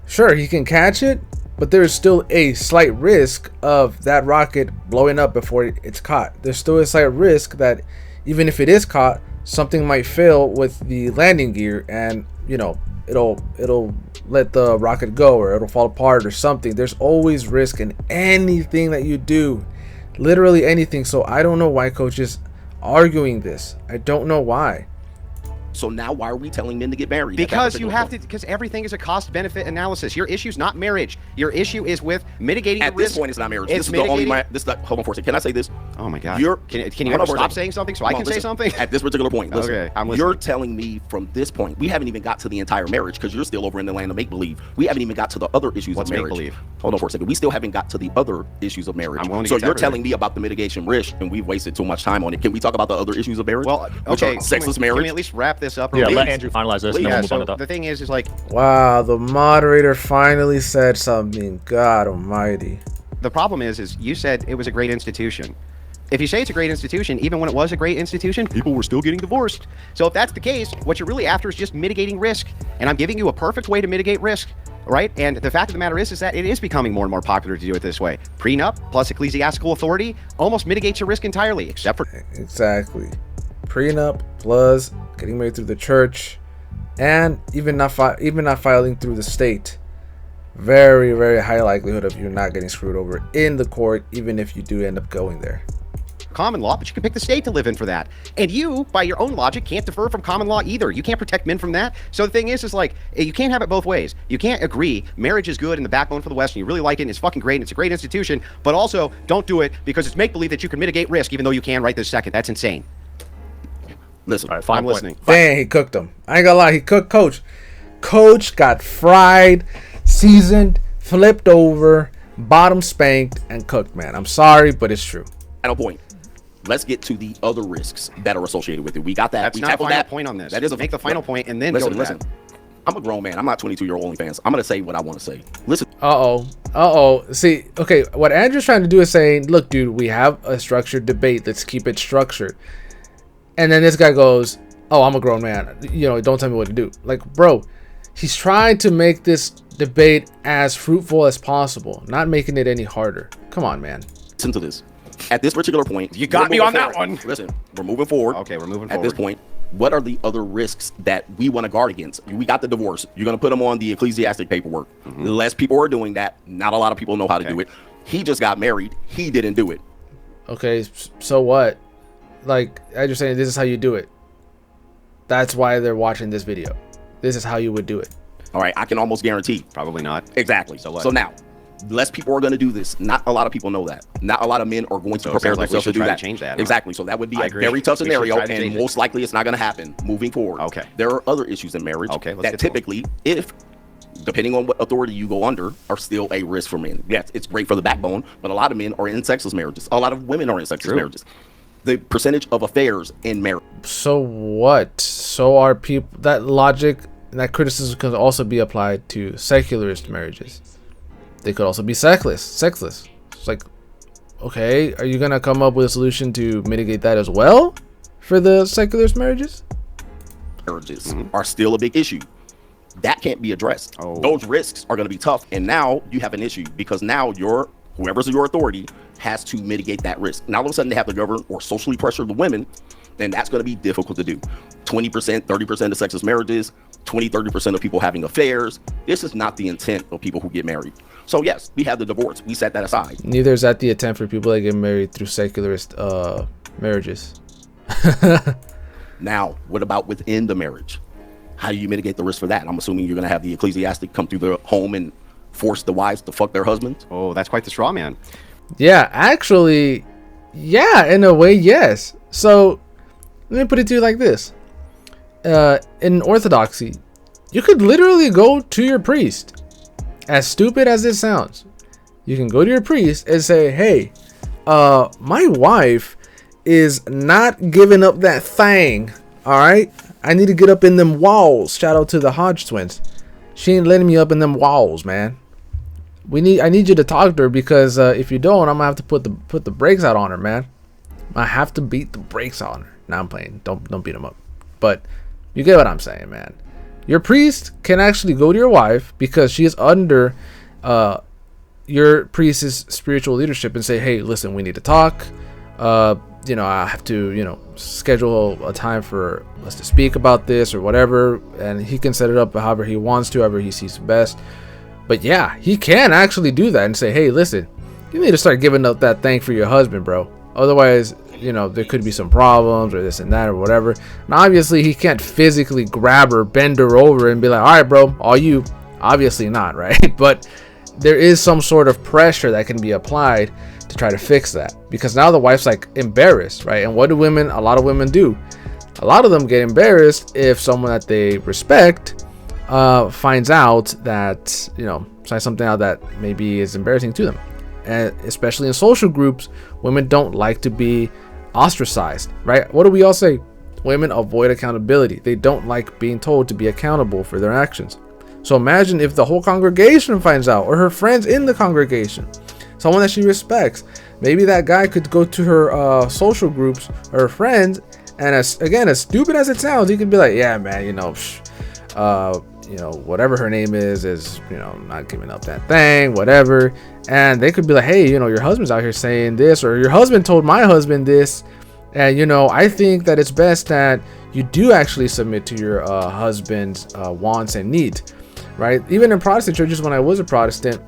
Sure, he can catch it, but there is still a slight risk of that rocket blowing up before it's caught. There's still a slight risk that even if it is caught, something might fail with the landing gear, and you know, it'll let the rocket go, or it'll fall apart or something. There's always risk in anything that you do, literally anything. So I don't know why coach is arguing this. I don't know why. So now why are we telling men to get married? Because you have to, because everything is a cost benefit analysis. Your issue is not marriage. Your issue is with mitigating At the risk. this point, it's not marriage. It's This is the only. mitigating- This is the, hold on for a second. Can I say this? Oh my God. Can you Hold ever on for a stop second. saying something so I Hold can on, say listen. something? At this particular point, listen, Okay, I'm listening. you're telling me from this point, we haven't even got to the entire marriage, because you're still over in the land of make-believe. We haven't even got to the other issues What's of marriage. make-believe? Hold on for a second. We still haven't got to the other issues of marriage. I'm willing to So get to you're everything. telling me about the mitigation risk, and we've wasted too much time on it. Can we talk about the other issues of marriage? Well, Which are okay. sexless Can marriage. we at least wrap this up? Yeah, real let quick? Andrew finalize this, and then Yeah, we'll move on so to the thing is like, Wow, the moderator finally said something. God almighty. the problem is you said it was a great institution. If you say it's a great institution, even when it was a great institution, people were still getting divorced. So if that's the case, what you're really after is just mitigating risk. And I'm giving you a perfect way to mitigate risk, right? And the fact of the matter is that it is becoming more and more popular to do it this way. Prenup plus ecclesiastical authority almost mitigates your risk entirely, except for Exactly. Prenup plus getting married through the church, and even not filing through the state. Very, very high likelihood of you not getting screwed over in the court, even if you do end up going there. common law, but you can pick the state to live in for that. And you, by your own logic, can't defer from common law either. You can't protect men from that. So the thing is like, you can't have it both ways. You can't agree marriage is good and the backbone for the West, and you really like it, and it's fucking great, and it's a great institution, but also don't do it because it's make-believe that you can mitigate risk, even though you can right this second. That's insane. Listen, All right, final I'm point. listening. Dang, he cooked him. I ain't gonna lie, he cooked Coach. Coach got fried, seasoned, flipped over, bottom spanked, and cooked, man. I'm sorry, but it's true. final point. Let's get to the other risks that are associated with it. We got that. That's we not a tackled final that point on this. That is a Make the final point and then listen, go to listen. that. I'm a grown man. I'm not 22-year-old OnlyFans. I'm gonna say what I want to say. Listen. See, okay, what Andrew's trying to do is saying, look, dude, we have a structured debate. Let's keep it structured. And then this guy goes, oh, I'm a grown man. You know, don't tell me what to do. Like, bro, he's trying to make this debate as fruitful as possible, not making it any harder. Come on, man. Listen to this. At this particular point, You got we're me moving on that forward. one. Listen, we're moving forward. Okay, we're moving At this forward. point, what are the other risks that we want to guard against? We got the divorce. You're going to put them on the ecclesiastic paperwork. Less people are doing that. Not a lot of people know how to do it. He just got married. He didn't do it. Okay, so what? Like, I'm just saying, this is how you do it. That's why they're watching this video. This is how you would do it. All right, I can almost guarantee. Probably not. Exactly. So what? So now, less people are going to do this. Not a lot of people know that. Not a lot of men are going to So it prepare sounds like we themselves to should do try to that. change that, huh? Exactly. So that would be I a agree. very tough We should scenario, try to and change it. most likely it's not going to happen moving forward. Okay. There are other issues in marriage Okay, let's that get to 'em. typically, if depending on what authority you go under, are still a risk for men. Yes, it's great for the backbone, but a lot of men are in sexless marriages. A lot of women are in sexless True. marriages. The percentage of affairs in marriage. So what? So are people, that logic and that criticism could also be applied to secularist marriages. They could also be sexless. It's like, okay, are you gonna come up with a solution to mitigate that as well for the secularist marriages? Are still a big issue. That can't be addressed. Oh. Those risks are going to be tough, and now you have an issue because now whoever's your authority has to mitigate that risk. Now all of a sudden they have to govern or socially pressure the women, and that's going to be difficult to do. 20%, 30% of sexless marriages, 20-30% of people having affairs. This is not the intent of people who get married. So yes, we have the divorce. We set that aside. Neither is that the attempt for people that get married through secularist marriages. Now, what about within the marriage? How do you mitigate the risk for that? I'm assuming you're going to have the ecclesiastic come through the home and force the wives to fuck their husbands. Oh, that's quite the straw man. Yeah, actually, yeah, in a way, yes. So let me put it to you like this. In Orthodoxy, you could literally go to your priest as stupid as it sounds, you can go to your priest and say, hey, my wife is not giving up that thing. All right, I need to get up in them walls. Shout out to the Hodge twins. She ain't letting me up in them walls, man. I need you to talk to her, because if you don't, I'm gonna have to put the brakes out on her, man. I have to beat the brakes on her. Now I'm playing. Don't beat them up. But you get what I'm saying, man. Your priest can actually go to your wife, because she is under your priest's spiritual leadership, and say, hey, listen, we need to talk. I have to, schedule a time for us to speak about this or whatever. And he can set it up however he wants to, however he sees best. But yeah, he can actually do that and say, hey, listen, you need to start giving up that thing for your husband, bro. Otherwise, there could be some problems or this and that or whatever. And obviously, he can't physically grab her, bend her over and be like, all right, bro, all you. Obviously not, right? But there is some sort of pressure that can be applied to try to fix that, because now the wife's like embarrassed, right? And what do a lot of women do? A lot of them get embarrassed if someone that they respect finds out that, finds something out that maybe is embarrassing to them. And especially in social groups, women don't like to be ostracized, right? What do we all say? Women avoid accountability. They don't like being told to be accountable for their actions. So imagine if the whole congregation finds out, or her friends in the congregation, someone that she respects. Maybe that guy could go to her social groups or her friends, and as stupid as it sounds, he could be like, yeah, man, whatever her name is not giving up that thing, whatever. And they could be like, hey, your husband's out here saying this, or your husband told my husband this, and I think that it's best that you do actually submit to your husband's wants and needs, right? Even in Protestant churches, when I was a Protestant,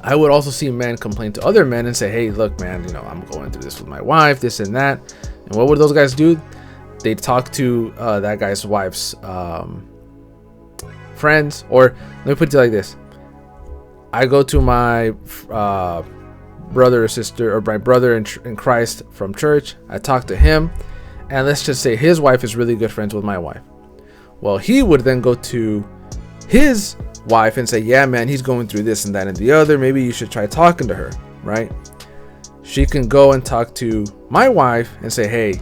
I would also see men complain to other men and say, hey, look, man, I'm going through this with my wife, this and that. And what would those guys do? They'd talk to that guy's wife's friends. Or let me put it like this. I go to my brother or sister, or my brother in Christ from church. I talk to him, and let's just say his wife is really good friends with my wife. Well, he would then go to his wife and say, yeah, man, he's going through this and that and the other. Maybe you should try talking to her, right? She can go and talk to my wife and say, hey,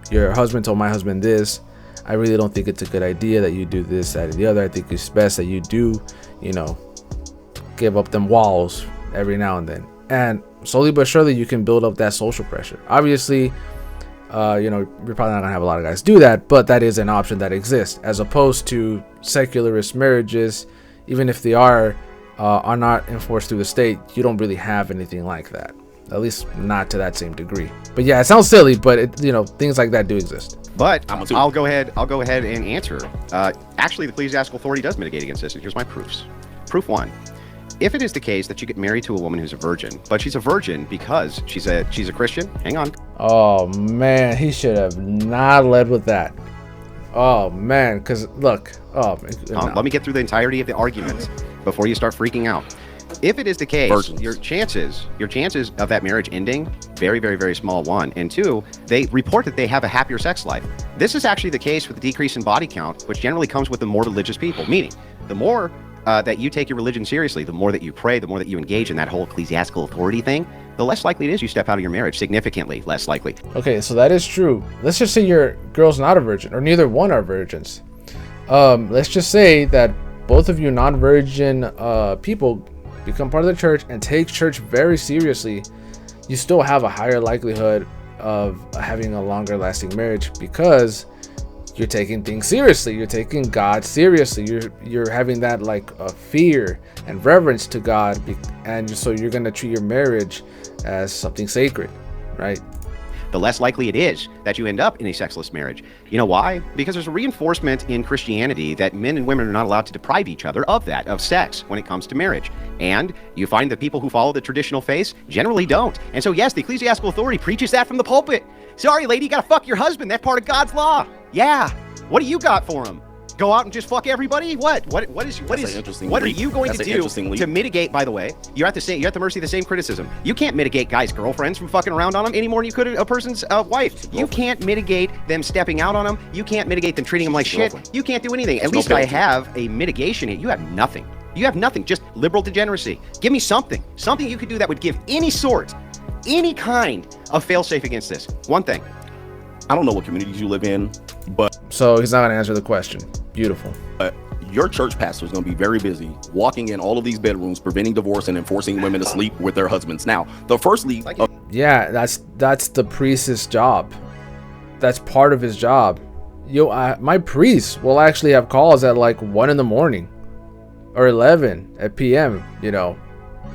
your husband told my husband this. I really don't think it's a good idea that you do this, that, and the other. I think it's best that you do, give up them walls every now and then. And slowly but surely, you can build up that social pressure. Obviously, you're probably not gonna have a lot of guys do that, but that is an option that exists, as opposed to secularist marriages. Even if they are not enforced through the state, you don't really have anything like that, at least not to that same degree. But yeah, it sounds silly, but things like that do exist. But I'll go ahead and answer. Actually, the ecclesiastical authority does mitigate against this, and here's my proofs. Proof 1. If it is the case that you get married to a woman who's a virgin, but she's a virgin because she's a Christian, hang on. Oh man, he should have not led with that. Oh man, because look. No. Let me get through the entirety of the arguments before you start freaking out. If it is the case, Virgins. your chances of that marriage ending, very, very, very small, 1. And 2, they report that they have a happier sex life. This is actually the case with the decrease in body count, which generally comes with the more religious people. Meaning, the more that you take your religion seriously, the more that you pray, the more that you engage in that whole ecclesiastical authority thing, the less likely it is you step out of your marriage. Significantly less likely. Okay, so that is true. Let's just say your girl's not a virgin, or neither one are virgins. Let's just say that both of you non-virgin people become part of the church and take church very seriously. You still have a higher likelihood of having a longer lasting marriage, because you're taking things seriously. You're taking God seriously. You're having that fear and reverence to God, and so you're going to treat your marriage as something sacred, right? The less likely it is that you end up in a sexless marriage. You know why? Because there's a reinforcement in Christianity that men and women are not allowed to deprive each other of sex when it comes to marriage. And you find that people who follow the traditional faith generally don't. And so yes, the ecclesiastical authority preaches that from the pulpit. Sorry, lady, you gotta fuck your husband. That's part of God's law. Yeah. What do you got for him? Go out and just fuck everybody? What are you going to do to mitigate? By the way, you're at the mercy of the same criticism. You can't mitigate guys' girlfriends from fucking around on them any more than you could a person's wife. You can't mitigate them stepping out on them. You can't mitigate them treating them like shit. You can't do anything. At least I have a mitigation here. You have nothing. You have nothing, just liberal degeneracy. Give me something you could do that would give any sort, any kind of fail-safe against this. One thing. I don't know what communities you live in, but So he's not going to answer the question. Beautiful. your church pastor is going to be very busy walking in all of these bedrooms, preventing divorce and enforcing women to sleep with their husbands. Now, the first lead of Yeah, that's the priest's job. That's part of his job. My priest will actually have calls at like 1 in the morning or 11 at p.m. You know,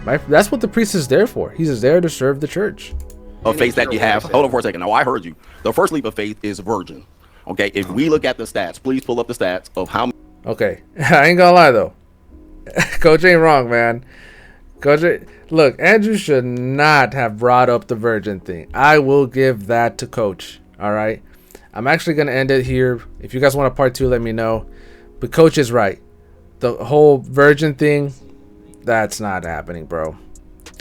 that's what the priest is there for. He's just there to serve the church. of faith that you have. Hold on for a second. Now, I heard you. The first leap of faith is virgin. Okay, if we look at the stats, please pull up the stats of how many. Okay, I ain't gonna lie though. Coach ain't wrong, man. Look, Andrew should not have brought up the virgin thing. I will give that to Coach. All right, I'm actually gonna end it here. If you guys want a part 2, let me know. But Coach is right. The whole virgin thing, that's not happening, bro.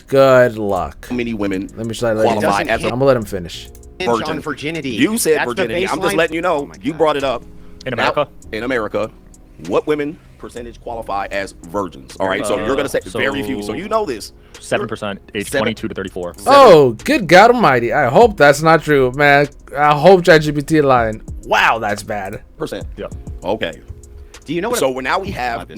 Good luck. How many women Let me qualify as I'm a gonna let him finish. virgin? On virginity. You said That's the virginity. I'm just baseline. letting you know. Oh my You God. brought it up. In America? Now, in America, what women percentage qualify as virgins? All right, so you're gonna say so- very few. So you know this. 7%, age 7 22 to 34. Oh, good God Almighty! I hope that's not true, man. I hope ChatGPT lying. Wow, that's bad. Percent. Yeah. Okay. Do you know what? So now we have. Do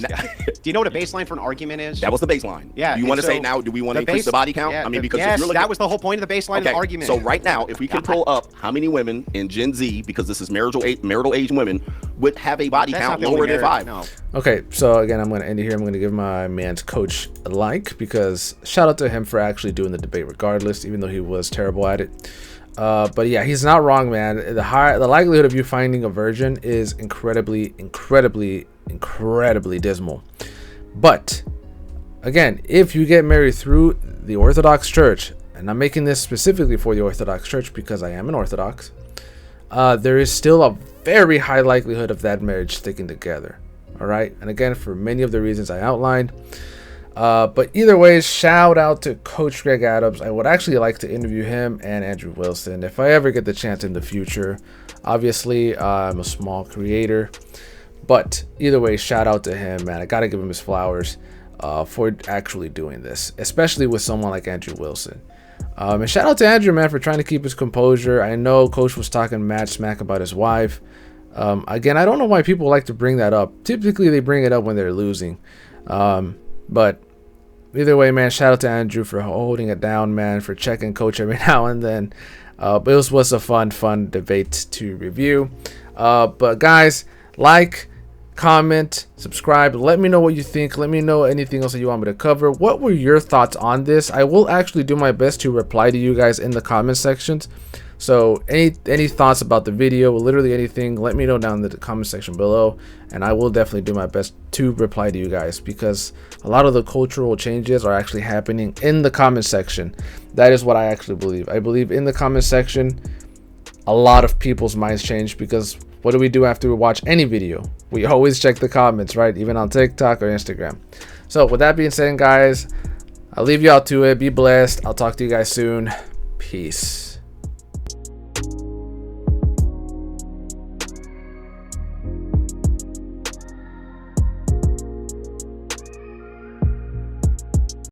you know what a baseline for an argument is? That was the baseline. Yeah. Do you and want to so say now? Do we want to the increase the base- body count? yeah, I mean, because yes, if you're looking, that was the whole point of the baseline of the argument. So right now, if we can pull up how many women in Gen Z, because this is marital age women, would have a body That's count not the only lower than merit. 5. No. Okay, so again, I'm going to end it here. I'm going to give my man's coach a like, because shout out to him for actually doing the debate regardless, even though he was terrible at it. But yeah, he's not wrong, man. The likelihood of you finding a virgin is incredibly dismal. But again, if you get married through the Orthodox Church, and I'm making this specifically for the Orthodox Church because I am an Orthodox, there is still a very high likelihood of that marriage sticking together. All right, and again, for many of the reasons I outlined. But either way, shout out to Coach Greg Adams. I would actually like to interview him and Andrew Wilson if I ever get the chance in the future. Obviously, I'm a small creator, but either way, shout out to him, man. I gotta give him his flowers for actually doing this, especially with someone like Andrew Wilson. And shout out to Andrew, man, for trying to keep his composure. I know Coach was talking mad smack about his wife. Again, I don't know why people like to bring that up. Typically, they bring it up when they're losing. But either way, man, shout out to Andrew for holding it down, man, for checking Coach every now and then. But it was a fun debate to review. But guys, like, comment, subscribe. Let me know what you think. Let me know anything else that you want me to cover. What were your thoughts on this? I will actually do my best to reply to you guys in the comment sections. So any thoughts about the video, literally anything, let me know down in the comment section below, and I will definitely do my best to reply to you guys, because a lot of the cultural changes are actually happening in the comment section. That is what I actually believe. I believe in the comment section, a lot of people's minds change, because what do we do after we watch any video? We always check the comments, right? Even on TikTok or Instagram. So with that being said, guys, I'll leave you all to it. Be blessed. I'll talk to you guys soon. Peace.